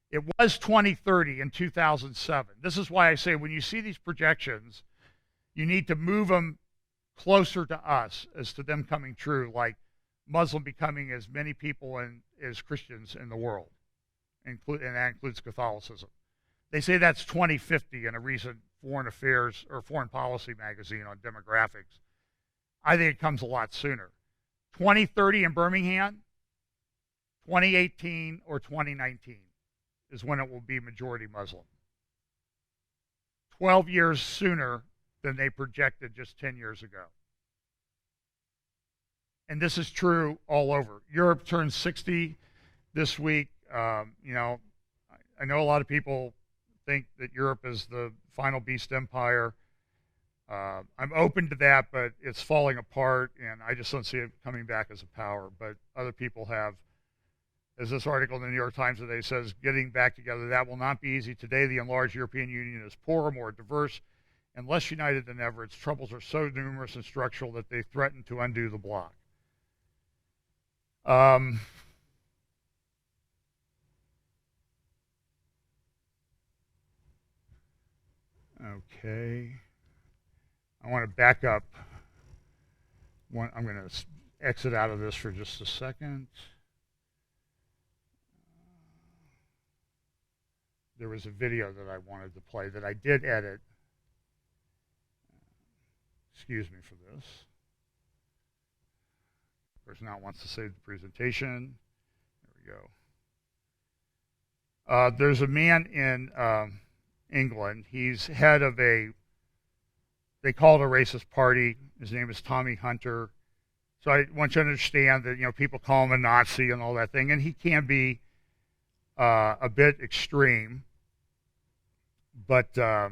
it was 2030 in 2007? This is why I say when you see these projections, you need to move them closer to us as to them coming true, like Muslim becoming as many people as Christians in the world, and that includes Catholicism. They say that's 2050 in a recent foreign affairs or foreign policy magazine on demographics. I think it comes a lot sooner. 2030 in Birmingham, 2018 or 2019 is when it will be majority Muslim. 12 years sooner than they projected just 10 years ago. And this is true all over. Europe turns 60 this week. I know a lot of people think that Europe is the final beast empire. I'm open to that, but it's falling apart, and I just don't see it coming back as a power. But other people have, as this article in the New York Times today says, getting back together, that will not be easy. Today, the enlarged European Union is poorer, more diverse, and less united than ever. Its troubles are so numerous and structural that they threaten to undo the bloc. Okay. I want to back up. I'm going to exit out of this for just a second. There was a video that I wanted to play that I did edit. Excuse me for this. Of course, now it wants to save the presentation. There we go. There's a man in England. He's head of they call it a racist party. His name is Tommy Hunter. So I want you to understand that, people call him a Nazi and all that thing, and he can be a bit extreme. But okay,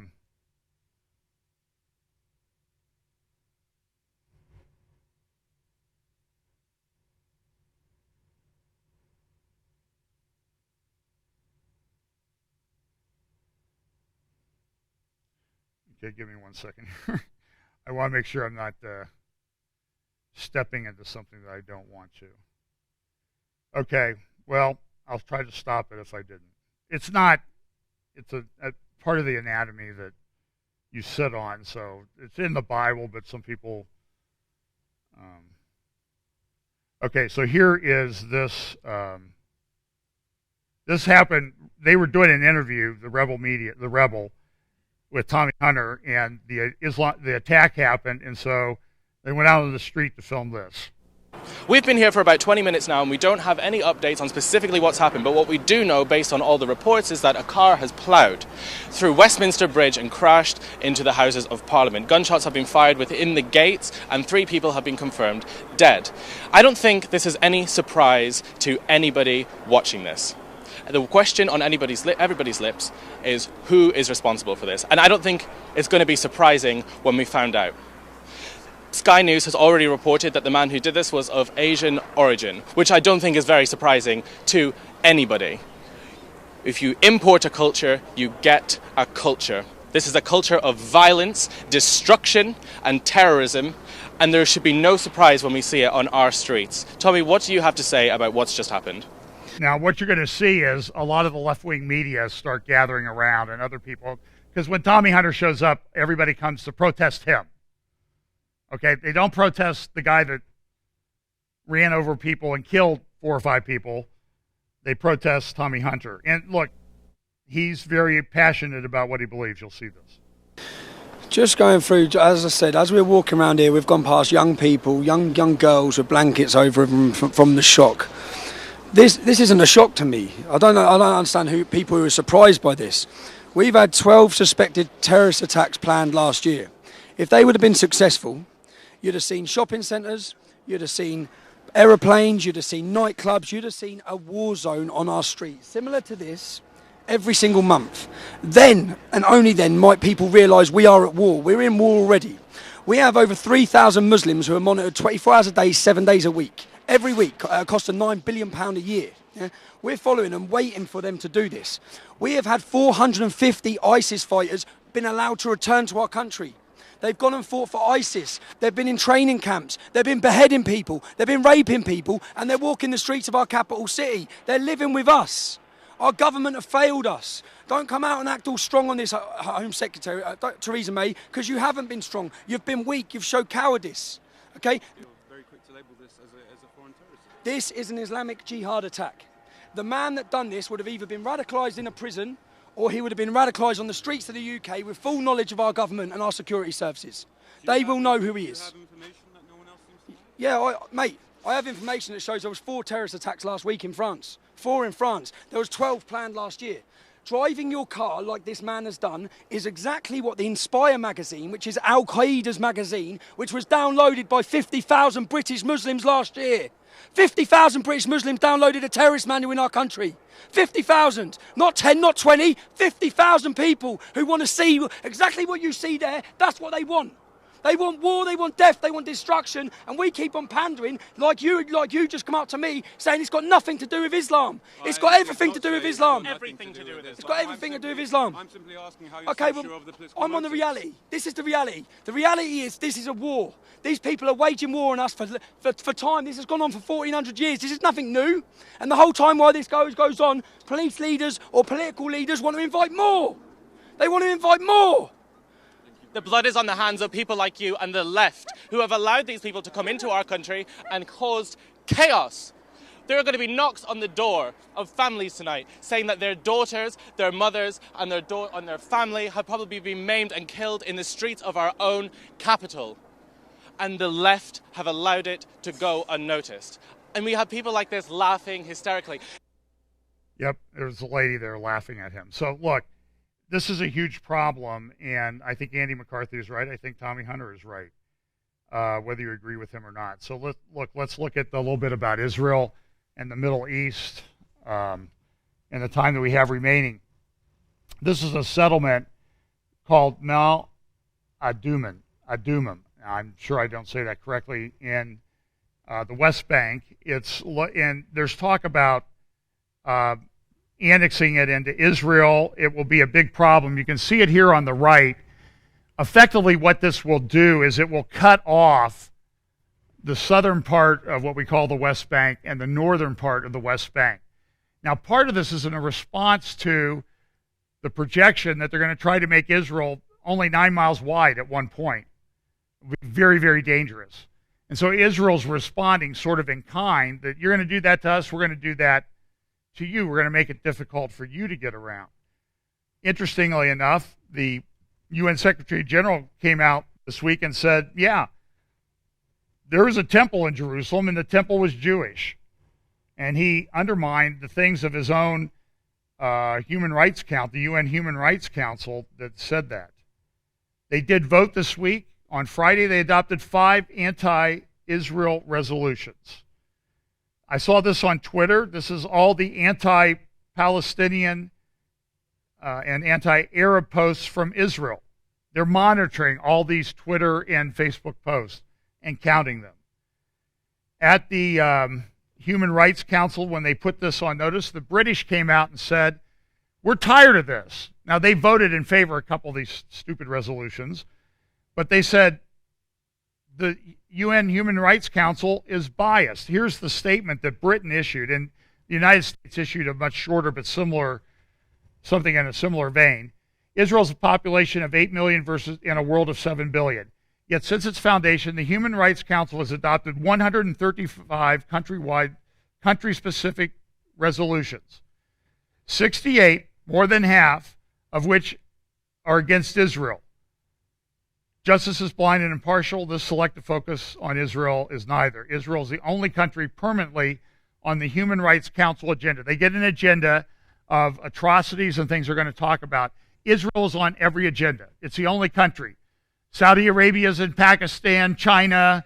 give me 1 second here. I want to make sure I'm not stepping into something that I don't want to. Okay, well, I'll try to stop it if I didn't. It's a part of the anatomy that you sit on, so it's in the Bible, but some people... Okay, so here is this... this happened, they were doing an interview, the Rebel with Tommy Hunter, and the attack happened, and so they went out on the street to film this. We've been here for about 20 minutes now, and we don't have any updates on specifically what's happened, but what we do know, based on all the reports, is that a car has ploughed through Westminster Bridge and crashed into the Houses of Parliament. Gunshots have been fired within the gates, and 3 people have been confirmed dead. I don't think this is any surprise to anybody watching this. The question on everybody's lips is who is responsible for this, and I don't think it's going to be surprising when we found out. Sky News has already reported that the man who did this was of Asian origin, which I don't think is very surprising to anybody. If you import a culture, you get a culture. This is a culture of violence, destruction, and terrorism, and there should be no surprise when we see it on our streets. Tommy, what do you have to say about what's just happened? Now, what you're going to see is a lot of the left-wing media start gathering around, and other people, because when Tommy Hunter shows up, everybody comes to protest him. Okay, they don't protest the guy that ran over people and killed 4 or 5 people. They protest Tommy Hunter. And look, he's very passionate about what he believes. You'll see this. Just going through, as I said, as we're walking around here, we've gone past young people, young girls with blankets over them from the shock. This isn't a shock to me. I don't understand people who are surprised by this. We've had 12 suspected terrorist attacks planned last year. If they would have been successful, you'd have seen shopping centres, you'd have seen aeroplanes, you'd have seen nightclubs, you'd have seen a war zone on our streets, similar to this, every single month. Then, and only then, might people realise we are at war. We're in war already. We have over 3,000 Muslims who are monitored 24 hours a day, 7 days a week. Every week, costs £9 billion a year. Yeah? We're following and waiting for them to do this. We have had 450 ISIS fighters been allowed to return to our country. They've gone and fought for ISIS. They've been in training camps. They've been beheading people. They've been raping people. And they're walking the streets of our capital city. They're living with us. Our government have failed us. Don't come out and act all strong on this, Home Secretary, Theresa May, because you haven't been strong. You've been weak. You've showed cowardice. Okay? You're very quick to label this as a foreign terrorist. This is an Islamic jihad attack. The man that done this would have either been radicalised in a prison, or he would have been radicalised on the streets of the UK with full knowledge of our government and our security services. They will know who he is. Do you have information that no one else seems to? Yeah, mate, I have information that shows there was 4 terrorist attacks last week in France. 4 in France. There was 12 planned last year. Driving your car like this man has done is exactly what the Inspire magazine, which is Al-Qaeda's magazine, which was downloaded by 50,000 British Muslims last year. 50,000 British Muslims downloaded a terrorist manual in our country. 50,000, not 10, not 20, 50,000 people who want to see exactly what you see there. That's what they want. They want war, they want death, they want destruction, and we keep on pandering like you just come out to me saying it's got nothing to do with Islam. It's got everything to do with Islam. Everything to do with this. It's got everything to do with Islam. I'm simply asking how you Okay, sure well, of the political I'm on the motives. reality. This is the reality. The reality is this is a war. These people are waging war on us for time. This has gone on for 1,400 years. This is nothing new. And the whole time while this goes on, police leaders or political leaders want to invite more. They want to invite more. The blood is on the hands of people like you and the left, who have allowed these people to come into our country and caused chaos. There are going to be knocks on the door of families tonight saying that their daughters, their mothers and their family have probably been maimed and killed in the streets of our own capital. And the left have allowed it to go unnoticed. And we have people like this laughing hysterically. Yep, there's a lady there laughing at him. So look, this is a huge problem, and I think Andy McCarthy is right. I think Tommy Hunter is right, whether you agree with him or not. So let's look at a little bit about Israel and the Middle East in the time that we have remaining. This is a settlement called Mal Adumim. I'm sure I don't say that correctly. In the West Bank, there's talk about annexing it into Israel. It will be a big problem. You can see it here on the right. Effectively, what this will do is it will cut off the southern part of what we call the West Bank and the northern part of the West Bank. Now, part of this is in a response to the projection that they're going to try to make Israel only 9 miles wide at one point. It will be very, very dangerous. And so Israel's responding sort of in kind that you're going to do that to us, we're going to do that to you. We're going to make it difficult for you to get around. Interestingly enough, the UN Secretary General came out this week and said, yeah, there was a temple in Jerusalem and the temple was Jewish. And he undermined the things of his own Human Rights Council, the UN Human Rights Council that said that. They did vote this week. On Friday, they adopted 5 anti-Israel resolutions. I saw this on Twitter. This is all the anti-Palestinian and anti-Arab posts from Israel. They're monitoring all these Twitter and Facebook posts and counting them. At the Human Rights Council, when they put this on notice, the British came out and said, we're tired of this. Now, they voted in favor of a couple of these stupid resolutions, but they said the UN Human Rights Council is biased. Here's the statement that Britain issued, and the United States issued a much shorter but similar, something in a similar vein. Israel's a population of 8 million versus in a world of 7 billion. Yet since its foundation, the Human Rights Council has adopted 135 country-specific resolutions. 68, more than half, of which are against Israel. Justice is blind and impartial. This selective focus on Israel is neither. Israel is the only country permanently on the Human Rights Council agenda. They get an agenda of atrocities and things they're going to talk about. Israel is on every agenda. It's the only country. Saudi Arabia is in Pakistan, China,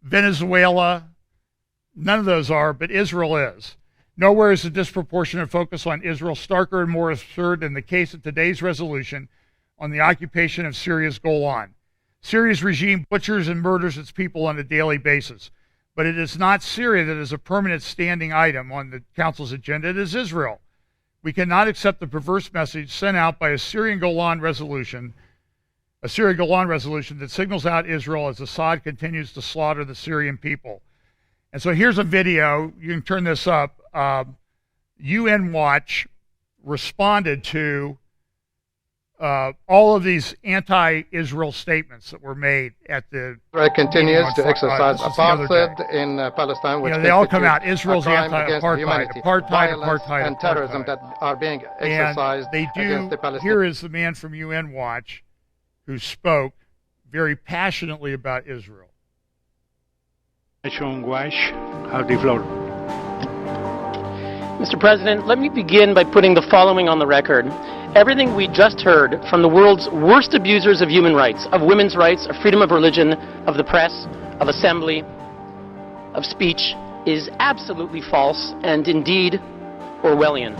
Venezuela. None of those are, but Israel is. Nowhere is a disproportionate focus on Israel starker and more absurd than the case of today's resolution on the occupation of Syria's Golan. Syria's regime butchers and murders its people on a daily basis. But it is not Syria that is a permanent standing item on the Council's agenda. It is Israel. We cannot accept the perverse message sent out by a Syrian Golan resolution that signals out Israel as Assad continues to slaughter the Syrian people. And so here's a video. You can turn this up. UN Watch responded to all of these anti-Israel statements that were made at the... Israel continues to exercise apartheid in Palestine, which they all come out. Israel's anti-apartheid, apartheid, and terrorism that are being exercised against the Palestinians. Here is the man from UN Watch who spoke very passionately about Israel. Have the floor. Mr. President, let me begin by putting the following on the record. Everything we just heard from the world's worst abusers of human rights, of women's rights, of freedom of religion, of the press, of assembly, of speech, is absolutely false and indeed Orwellian.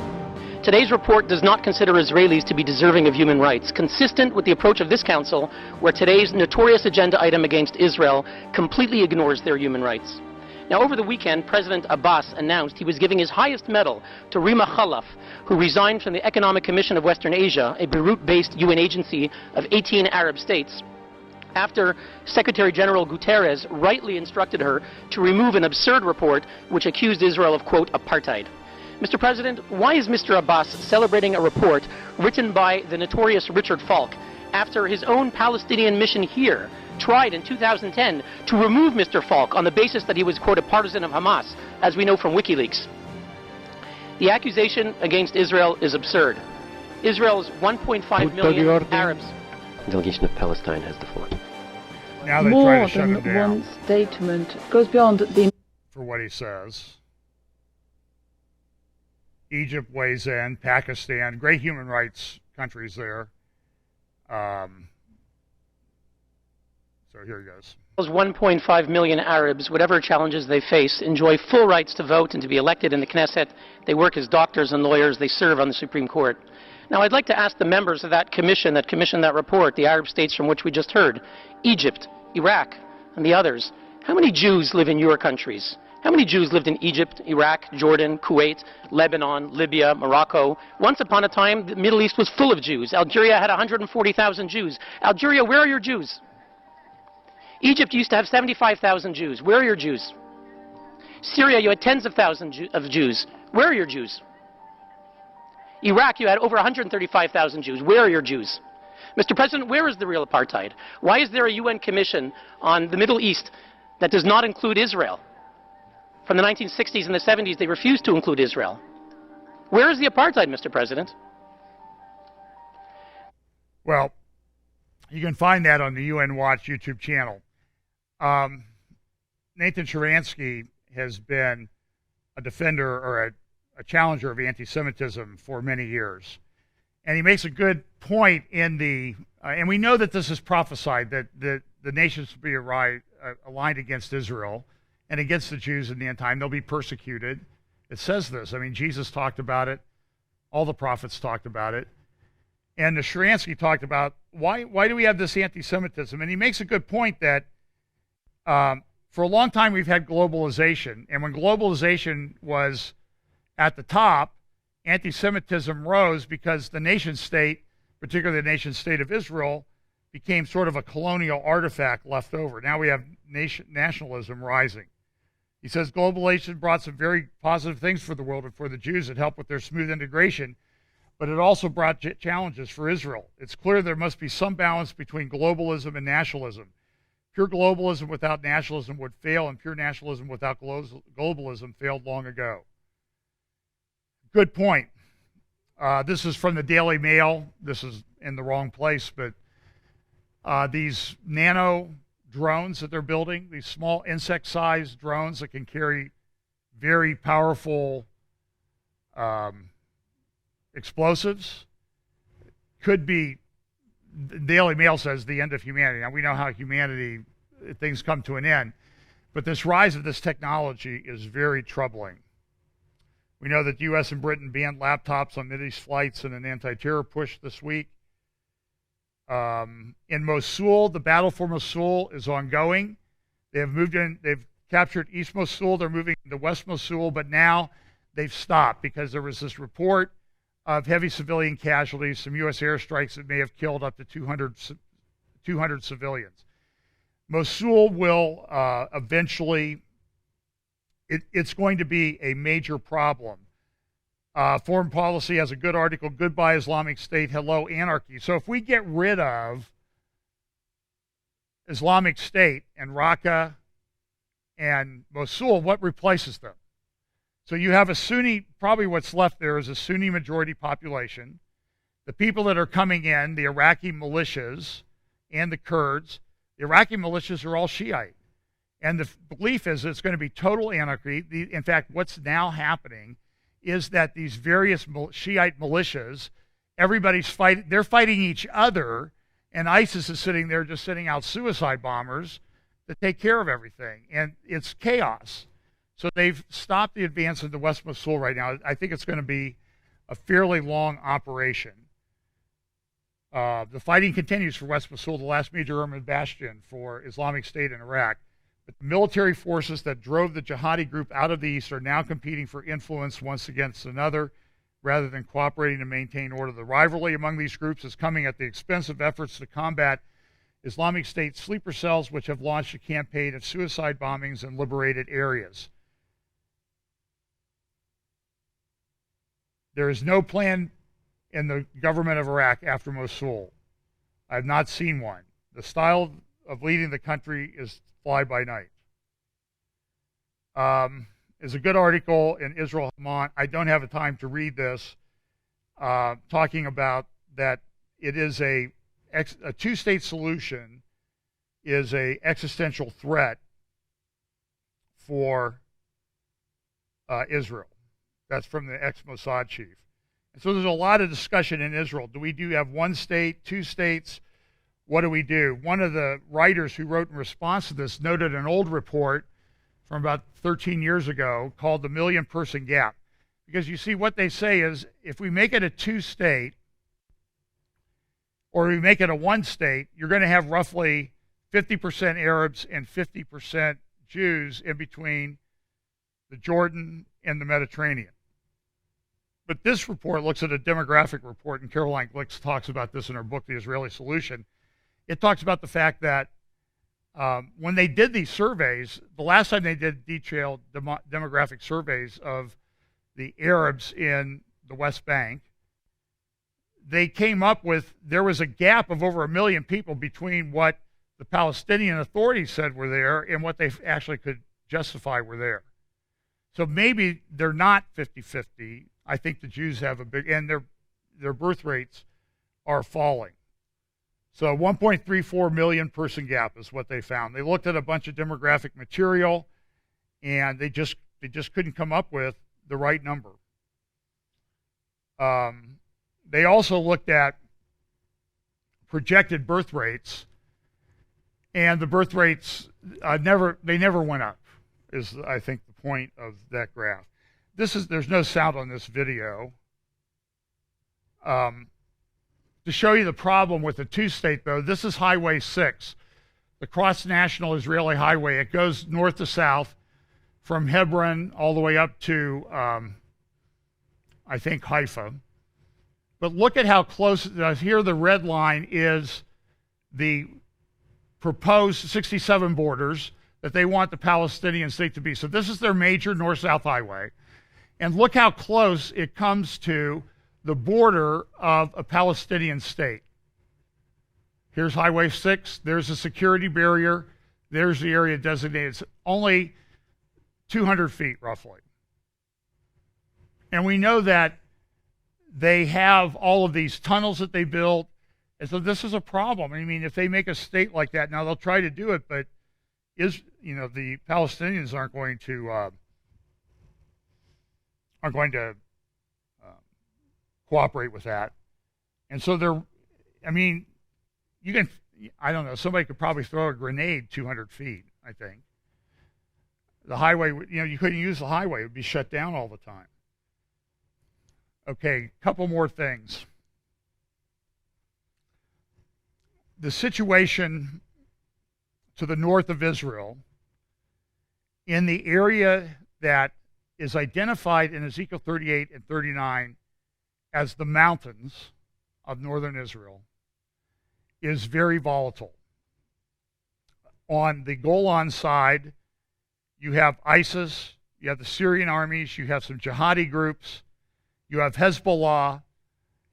Today's report does not consider Israelis to be deserving of human rights, consistent with the approach of this Council, where today's notorious agenda item against Israel completely ignores their human rights. Now, over the weekend, President Abbas announced he was giving his highest medal to Rima Khalaf, who resigned from the Economic Commission of Western Asia, a Beirut-based UN agency of 18 Arab states, after Secretary General Guterres rightly instructed her to remove an absurd report which accused Israel of, quote, apartheid. Mr. President, why is Mr. Abbas celebrating a report written by the notorious Richard Falk, after his own Palestinian mission here tried in 2010 to remove Mr. Falk on the basis that he was, quote, a partisan of Hamas, as we know from WikiLeaks. The accusation against Israel is absurd. Israel's 1.5 million Arabs. The delegation of Palestine has the floor. Now they More try to shut him than down one statement goes beyond the... for what he says. Egypt weighs in, Pakistan, great human rights countries there. So here he goes. Those 1.5 million Arabs, whatever challenges they face, enjoy full rights to vote and to be elected in the Knesset. They work as doctors and lawyers. They serve on the Supreme Court. Now, I'd like to ask the members of that commissioned that report, the Arab states from which we just heard, Egypt, Iraq, and the others, how many Jews live in your countries? How many Jews lived in Egypt, Iraq, Jordan, Kuwait, Lebanon, Libya, Morocco? Once upon a time, the Middle East was full of Jews. Algeria had 140,000 Jews. Algeria, where are your Jews? Egypt used to have 75,000 Jews. Where are your Jews? Syria, you had tens of thousands of Jews. Where are your Jews? Iraq, you had over 135,000 Jews. Where are your Jews? Mr. President, where is the real apartheid? Why is there a UN commission on the Middle East that does not include Israel? From the 1960s and the 70s, they refused to include Israel. Where is the apartheid, Mr. President? Well, you can find that on the UN Watch YouTube channel. Nathan Sharansky has been a defender or a challenger of anti-Semitism for many years. And he makes a good point in the, and we know that this is prophesied, that the nations will be aligned against Israel and against the Jews in the end time. They'll be persecuted. It says this. I mean, Jesus talked about it. All the prophets talked about it. And the Sharansky talked about why do we have this anti-Semitism? And he makes a good point that for a long time we've had globalization. And when globalization was at the top, anti-Semitism rose because the nation state, particularly the nation state of Israel, became sort of a colonial artifact left over. Now we have nationalism rising. He says globalization brought some very positive things for the world and for the Jews. It helped with their smooth integration, but it also brought challenges for Israel. It's clear there must be some balance between globalism and nationalism. Pure globalism without nationalism would fail, and pure nationalism without globalism failed long ago. Good point. This is from the Daily Mail. This is in the wrong place, but these nano drones that they're building, these small insect-sized drones that can carry very powerful explosives, could be, the Daily Mail says, the end of humanity. Now, we know how humanity, things come to an end, but this rise of this technology is very troubling. We know that the U.S. and Britain banned laptops on Mideast flights in an anti-terror push this week. In Mosul, the battle for Mosul is ongoing. They have moved in, they've captured East Mosul, they're moving to West Mosul, but now they've stopped because there was this report of heavy civilian casualties, some U.S. airstrikes that may have killed up to 200 civilians. Mosul will eventually, it's going to be a major problem. Foreign Policy has a good article, Goodbye Islamic State, Hello Anarchy. So if we get rid of Islamic State and Raqqa and Mosul, what replaces them? So you have a Sunni, probably what's left there is a Sunni majority population. The people that are coming in, the Iraqi militias and the Kurds, the Iraqi militias are all Shiite. And the belief is it's going to be total anarchy. In fact, what's now happening is that these various Shiite militias, everybody's fighting, they're fighting each other, and ISIS is sitting there just sending out suicide bombers to take care of everything. And it's chaos. So they've stopped the advance into West Mosul right now. I think it's going to be a fairly long operation. The fighting continues for West Mosul, the last major urban bastion for Islamic State in Iraq. But the military forces that drove the jihadi group out of the east are now competing for influence once against another, rather than cooperating to maintain order. The rivalry among these groups is coming at the expense of efforts to combat Islamic State sleeper cells, which have launched a campaign of suicide bombings in liberated areas. There is no plan in the government of Iraq after Mosul. I have not seen one. The style of leading the country is fly by night. Is a good article in Israel Hamon. I don't have the time to read this, talking about that it is a two-state solution is a existential threat for Israel. That's from the ex-Mossad chief. And so there's a lot of discussion in Israel. Do we have one state, two states? What do we do? One of the writers who wrote in response to this noted an old report from about 13 years ago called the million-person gap. Because you see, what they say is if we make it a two-state or we make it a one-state, you're going to have roughly 50% Arabs and 50% Jews in between the Jordan and the Mediterranean. But this report looks at a demographic report, and Caroline Glick talks about this in her book, The Israeli Solution. It talks about the fact that when they did these surveys, the last time they did detailed demographic surveys of the Arabs in the West Bank, they came up with, there was a gap of over 1 million people between what the Palestinian authorities said were there and what they actually could justify were there. So maybe they're not 50-50. I think the Jews have a big, and their birth rates are falling. So 1.34 million person gap is what they found. They looked at a bunch of demographic material, and they just couldn't come up with the right number. They also looked at projected birth rates, and the birth rates never went up, is I think the point of that graph. There's no sound on this video. To show you the problem with the two-state, though, this is Highway 6, the cross-national Israeli highway. It goes north to south from Hebron all the way up to, I think, Haifa. But look at how close, here the red line is the proposed 67 borders that they want the Palestinian state to be. So this is their major north-south highway. And look how close it comes to the border of a Palestinian state. Here's Highway 6. There's a security barrier. There's the area designated. It's only 200 feet, roughly. And we know that they have all of these tunnels that they built. And so this is a problem. I mean, if they make a state like that, now they'll try to do it, but the Palestinians aren't going to cooperate with that. And so I don't know, somebody could probably throw a grenade 200 feet, I think. The highway, you couldn't use the highway. It would be shut down all the time. Okay, couple more things. The situation to the north of Israel, in the area that is identified in Ezekiel 38 and 39 as the mountains of northern Israel, is very volatile. On the Golan side, you have ISIS, you have the Syrian armies, you have some jihadi groups, you have Hezbollah,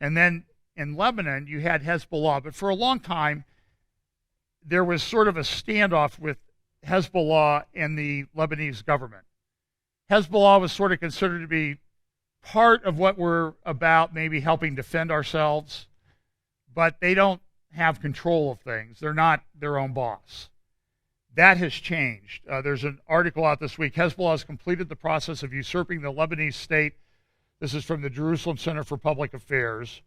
and then in Lebanon you had Hezbollah. But for a long time, there was sort of a standoff with Hezbollah and the Lebanese government. Hezbollah was sort of considered to be part of what we're about, maybe helping defend ourselves, but they don't have control of things. They're not their own boss. That has changed. There's an article out this week. Hezbollah has completed the process of usurping the Lebanese state. This is from the Jerusalem Center for Public Affairs.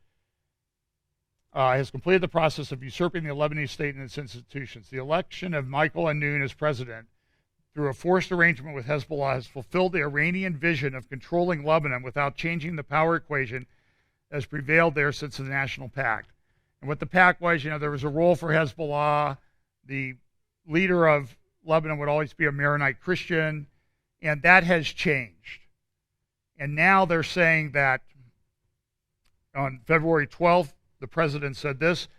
Has completed the process of usurping the Lebanese state and its institutions. The election of Michael Anoun as president, through a forced arrangement with Hezbollah, has fulfilled the Iranian vision of controlling Lebanon without changing the power equation that has prevailed there since the National Pact. And what the pact was, there was a role for Hezbollah. The leader of Lebanon would always be a Maronite Christian, and that has changed. And now they're saying that on February 12th, the president said this: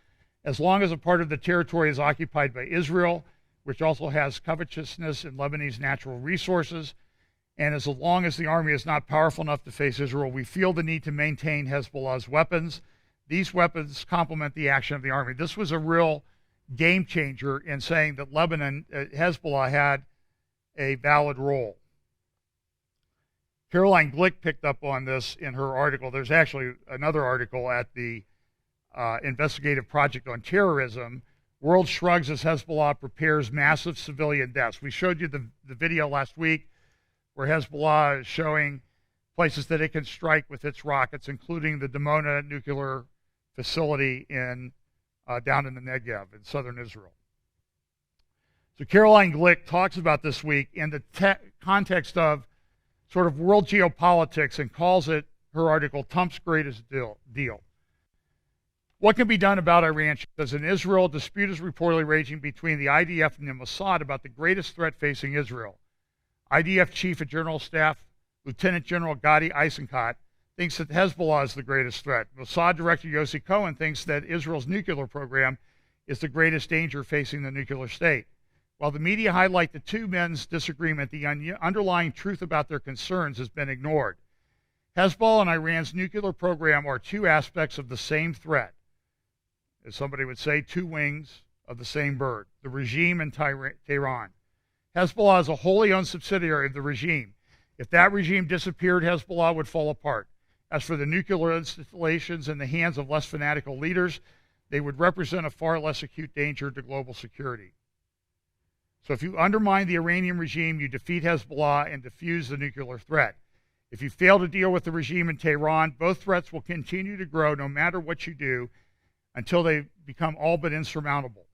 as long as a part of the territory is occupied by Israel, which also has covetousness in Lebanese natural resources, and as long as the army is not powerful enough to face Israel, we feel the need to maintain Hezbollah's weapons. These weapons complement the action of the army. This was a real game changer in saying that Lebanon, Hezbollah had a valid role. Caroline Glick picked up on this in her article. There's actually another article at the Investigative Project on Terrorism. World shrugs as Hezbollah prepares massive civilian deaths. We showed you the video last week where Hezbollah is showing places that it can strike with its rockets, including the Dimona nuclear facility down in the Negev in southern Israel. So Caroline Glick talks about this week in the context of sort of world geopolitics and calls it, her article, Trump's greatest deal. What can be done about Iran? She says, in Israel, a dispute is reportedly raging between the IDF and the Mossad about the greatest threat facing Israel. IDF Chief of General Staff, Lieutenant General Gadi Eisenkot, thinks that Hezbollah is the greatest threat. Mossad Director Yossi Cohen thinks that Israel's nuclear program is the greatest danger facing the nuclear state. While the media highlight the two men's disagreement, the underlying truth about their concerns has been ignored. Hezbollah and Iran's nuclear program are two aspects of the same threat. As somebody would say, two wings of the same bird, the regime in Tehran. Hezbollah is a wholly owned subsidiary of the regime. If that regime disappeared, Hezbollah would fall apart. As for the nuclear installations in the hands of less fanatical leaders, they would represent a far less acute danger to global security. So if you undermine the Iranian regime, you defeat Hezbollah and defuse the nuclear threat. If you fail to deal with the regime in Tehran, both threats will continue to grow no matter what you do until they become all but insurmountable.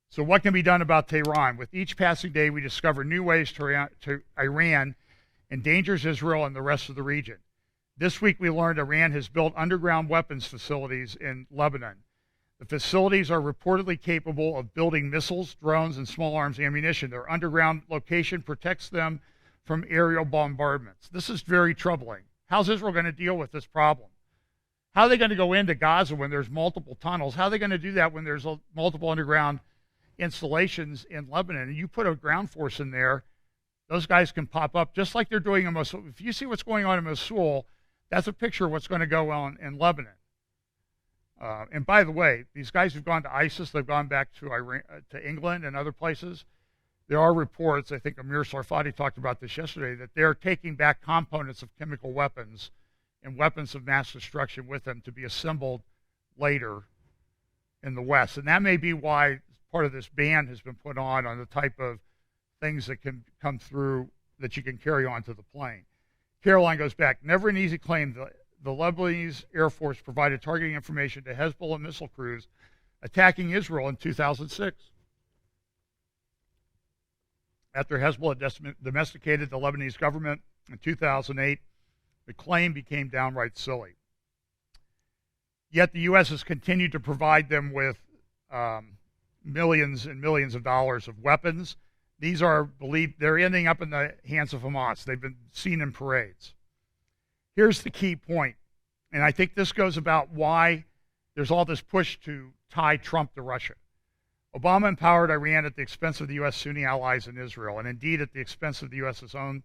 So what can be done about Tehran? With each passing day, we discover new ways to Iran endangers Israel and the rest of the region. This week, we learned Iran has built underground weapons facilities in Lebanon. The facilities are reportedly capable of building missiles, drones, and small arms ammunition. Their underground location protects them from aerial bombardments. This is very troubling. How's Israel going to deal with this problem? How are they going to go into Gaza when there's multiple tunnels? How are they going to do that when there's multiple underground installations in Lebanon? And you put a ground force in there, those guys can pop up just like they're doing in Mosul. If you see what's going on in Mosul, that's a picture of what's going to go on in Lebanon. And by the way, these guys have gone to ISIS. They've gone back to Iran, to England and other places. There are reports, I think Amir Sarfati talked about this yesterday, that they're taking back components of chemical weapons and weapons of mass destruction with them to be assembled later in the West. And that may be why part of this ban has been put on the type of things that can come through that you can carry onto the plane. Caroline goes back, never an easy claim. The Lebanese Air Force provided targeting information to Hezbollah missile crews attacking Israel in 2006. After Hezbollah domesticated the Lebanese government in 2008, the claim became downright silly. Yet the U.S. has continued to provide them with millions and millions of dollars of weapons. These are believed, they're ending up in the hands of Hamas. They've been seen in parades. Here's the key point, and I think this goes about why there's all this push to tie Trump to Russia. Obama empowered Iran at the expense of the U.S. Sunni allies in Israel, and indeed at the expense of the U.S.'s own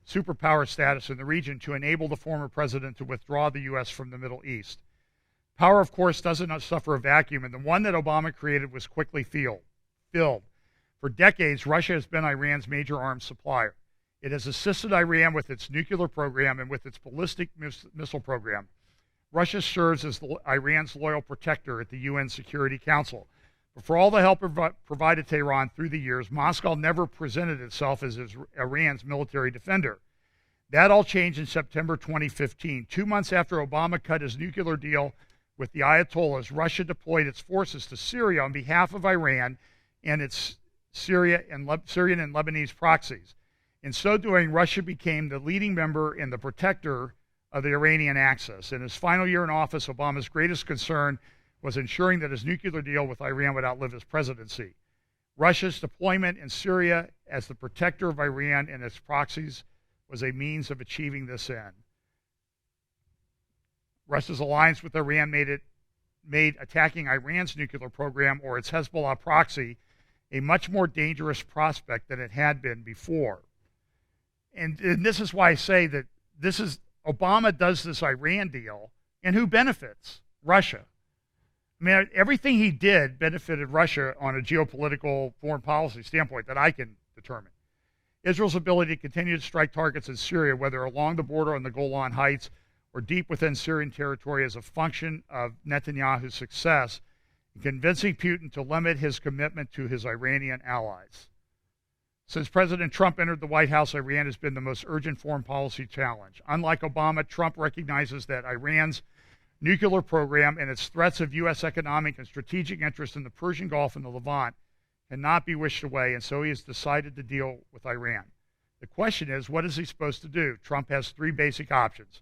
superpower status in the region to enable the former president to withdraw the U.S. from the Middle East. Power, of course, doesn't suffer a vacuum, and the one that Obama created was quickly filled. For decades, Russia has been Iran's major arms supplier. It has assisted Iran with its nuclear program and with its ballistic missile program. Russia serves as Iran's loyal protector at the UN Security Council. But for all the help provided Tehran through the years, Moscow never presented itself as Iran's military defender. That all changed in September 2015. 2 months after Obama cut his nuclear deal with the Ayatollahs, Russia deployed its forces to Syria on behalf of Iran and its Syrian and Lebanese proxies. In so doing, Russia became the leading member and the protector of the Iranian axis. In his final year in office, Obama's greatest concern was ensuring that his nuclear deal with Iran would outlive his presidency. Russia's deployment in Syria as the protector of Iran and its proxies was a means of achieving this end. Russia's alliance with Iran made attacking Iran's nuclear program or its Hezbollah proxy a much more dangerous prospect than it had been before. And this is why I say that this is Obama does this Iran deal, and who benefits? Russia. I mean, everything he did benefited Russia on a geopolitical foreign policy standpoint that I can determine. Israel's ability to continue to strike targets in Syria, whether along the border on the Golan Heights or deep within Syrian territory, is a function of Netanyahu's success in convincing Putin to limit his commitment to his Iranian allies. Since President Trump entered the White House, Iran has been the most urgent foreign policy challenge. Unlike Obama, Trump recognizes that Iran's nuclear program and its threats of U.S. economic and strategic interests in the Persian Gulf and the Levant cannot be wished away, and so he has decided to deal with Iran. The question is, what is he supposed to do? Trump has three basic options.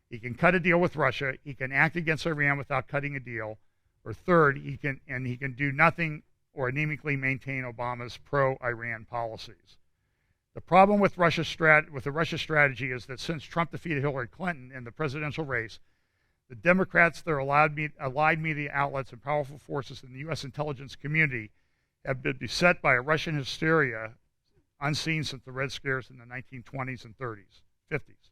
He can cut a deal with Russia, he can act against Iran without cutting a deal, or third, he can do nothing or anemically maintain Obama's pro-Iran policies. The problem with the Russia strategy is that since Trump defeated Hillary Clinton in the presidential race, the Democrats, their allied media outlets, and powerful forces in the U.S. intelligence community have been beset by a Russian hysteria unseen since the Red Scares in the 1920s and 50s.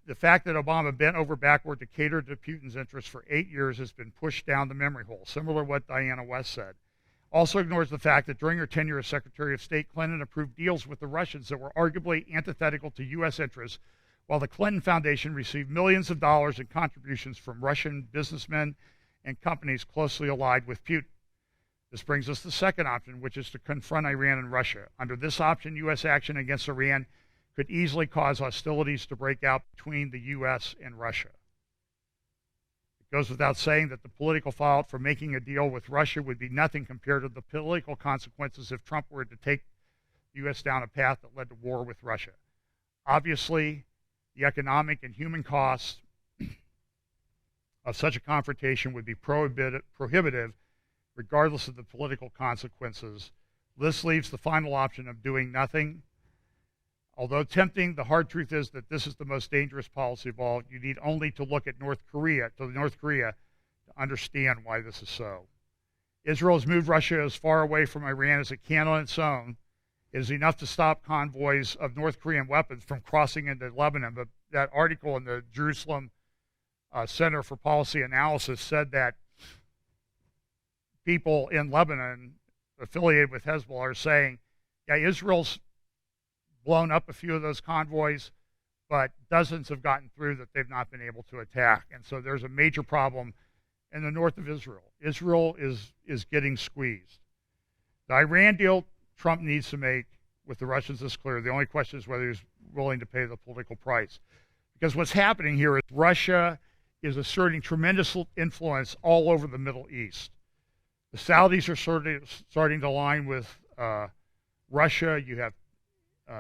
The fact that Obama bent over backward to cater to Putin's interests for 8 years has been pushed down the memory hole, similar to what Diana West said. Also ignores the fact that during her tenure as Secretary of State, Clinton approved deals with the Russians that were arguably antithetical to U.S. interests, while the Clinton Foundation received millions of dollars in contributions from Russian businessmen and companies closely allied with Putin. This brings us to the second option, which is to confront Iran and Russia. Under this option, U.S. action against Iran could easily cause hostilities to break out between the U.S. and Russia. It goes without saying that the political fallout from making a deal with Russia would be nothing compared to the political consequences if Trump were to take the U.S. down a path that led to war with Russia. Obviously, the economic and human costs of such a confrontation would be prohibitive, regardless of the political consequences. This leaves the final option of doing nothing. Although tempting, the hard truth is that this is the most dangerous policy of all. You need only to look at North Korea to understand why this is so. Israel has moved Russia as far away from Iran as it can on its own. It is enough to stop convoys of North Korean weapons from crossing into Lebanon. But that article in the Jerusalem Center for Policy Analysis said that people in Lebanon affiliated with Hezbollah are saying, yeah, Israel's blown up a few of those convoys, but dozens have gotten through that they've not been able to attack. And so there's a major problem in the north of Israel. Israel is getting squeezed. The Iran deal Trump needs to make with the Russians is clear. The only question is whether he's willing to pay the political price. Because what's happening here is Russia is asserting tremendous influence all over the Middle East. The Saudis are starting to align with Russia. You have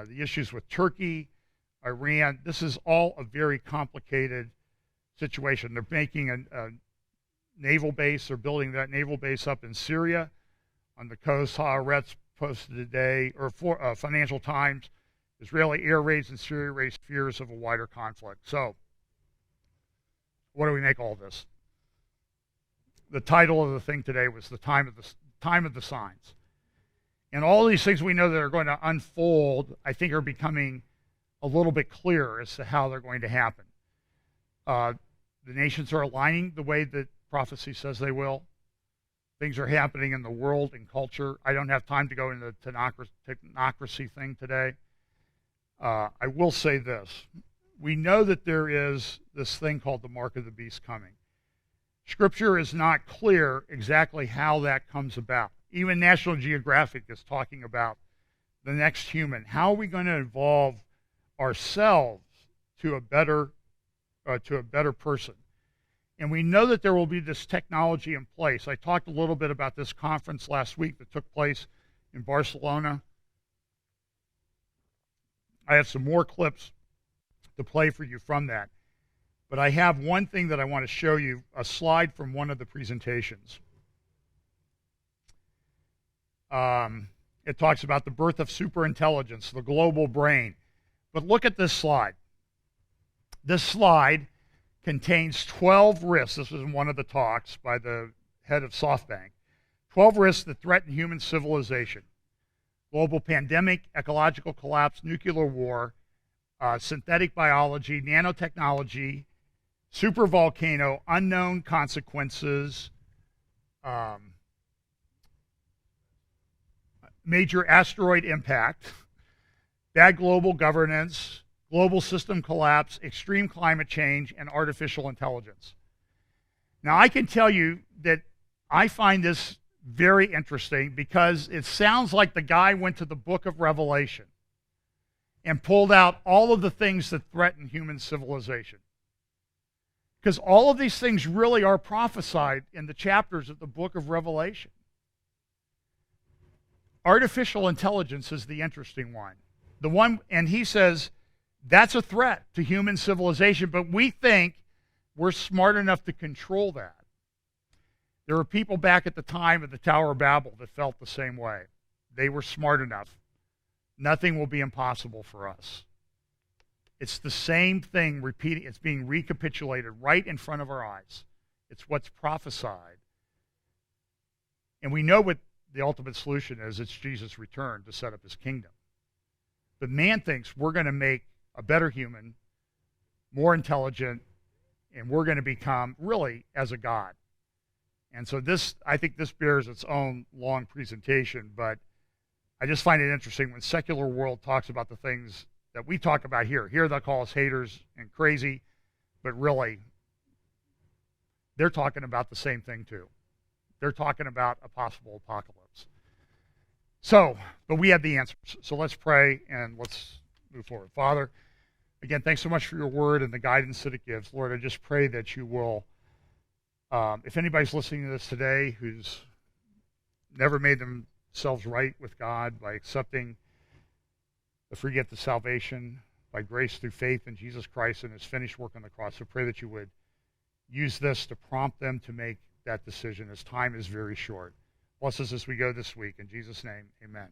the issues with Turkey, Iran. This is all a very complicated situation. They're making a naval base. They're building that naval base up in Syria on the coast. Haaretz posted today, or Financial Times, Israeli air raids in Syria raised fears of a wider conflict. So, what do we make all of this? The title of the thing today was the time of the signs. And all these things we know that are going to unfold, I think, are becoming a little bit clearer as to how they're going to happen. The nations are aligning the way that prophecy says they will. Things are happening in the world and culture. I don't have time to go into the technocracy thing today. I will say this. We know that there is this thing called the mark of the beast coming. Scripture is not clear exactly how that comes about. Even National Geographic is talking about the next human. How are we going to evolve ourselves to a better person? And we know that there will be this technology in place. I talked a little bit about this conference last week that took place in Barcelona. I have some more clips to play for you from that. But I have one thing that I want to show you, a slide from one of the presentations. It talks about the birth of superintelligence, the global brain. But look at this slide. This slide contains 12 risks. This was in one of the talks by the head of SoftBank. 12 risks that threaten human civilization. Global pandemic, ecological collapse, nuclear war, synthetic biology, nanotechnology, supervolcano, unknown consequences, major asteroid impact, bad global governance, global system collapse, extreme climate change, and artificial intelligence. Now, I can tell you that I find this very interesting because it sounds like the guy went to the book of Revelation and pulled out all of the things that threaten human civilization. Because all of these things really are prophesied in the chapters of the book of Revelation. Artificial intelligence is the interesting one. And he says that's a threat to human civilization, but we think we're smart enough to control that. There were people back at the time of the Tower of Babel that felt the same way. They were smart enough. Nothing will be impossible for us. It's the same thing repeating. It's being recapitulated right in front of our eyes. It's what's prophesied. And we know what the ultimate solution is. It's Jesus' return to set up his kingdom. But man thinks we're going to make a better human, more intelligent, and we're going to become really as a god. And so I think this bears its own long presentation, but I just find it interesting when secular world talks about the things that we talk about here. Here they'll call us haters and crazy, but really, they're talking about the same thing too. They're talking about a possible apocalypse. So, but we have the answers. So let's pray and let's move forward. Father, again, thanks so much for your word and the guidance that it gives. Lord, I just pray that you will, if anybody's listening to this today who's never made themselves right with God by accepting the free gift of salvation by grace through faith in Jesus Christ and his finished work on the cross, I pray that you would use this to prompt them to make that decision as time is very short. Bless us as we go this week. In Jesus' name, amen.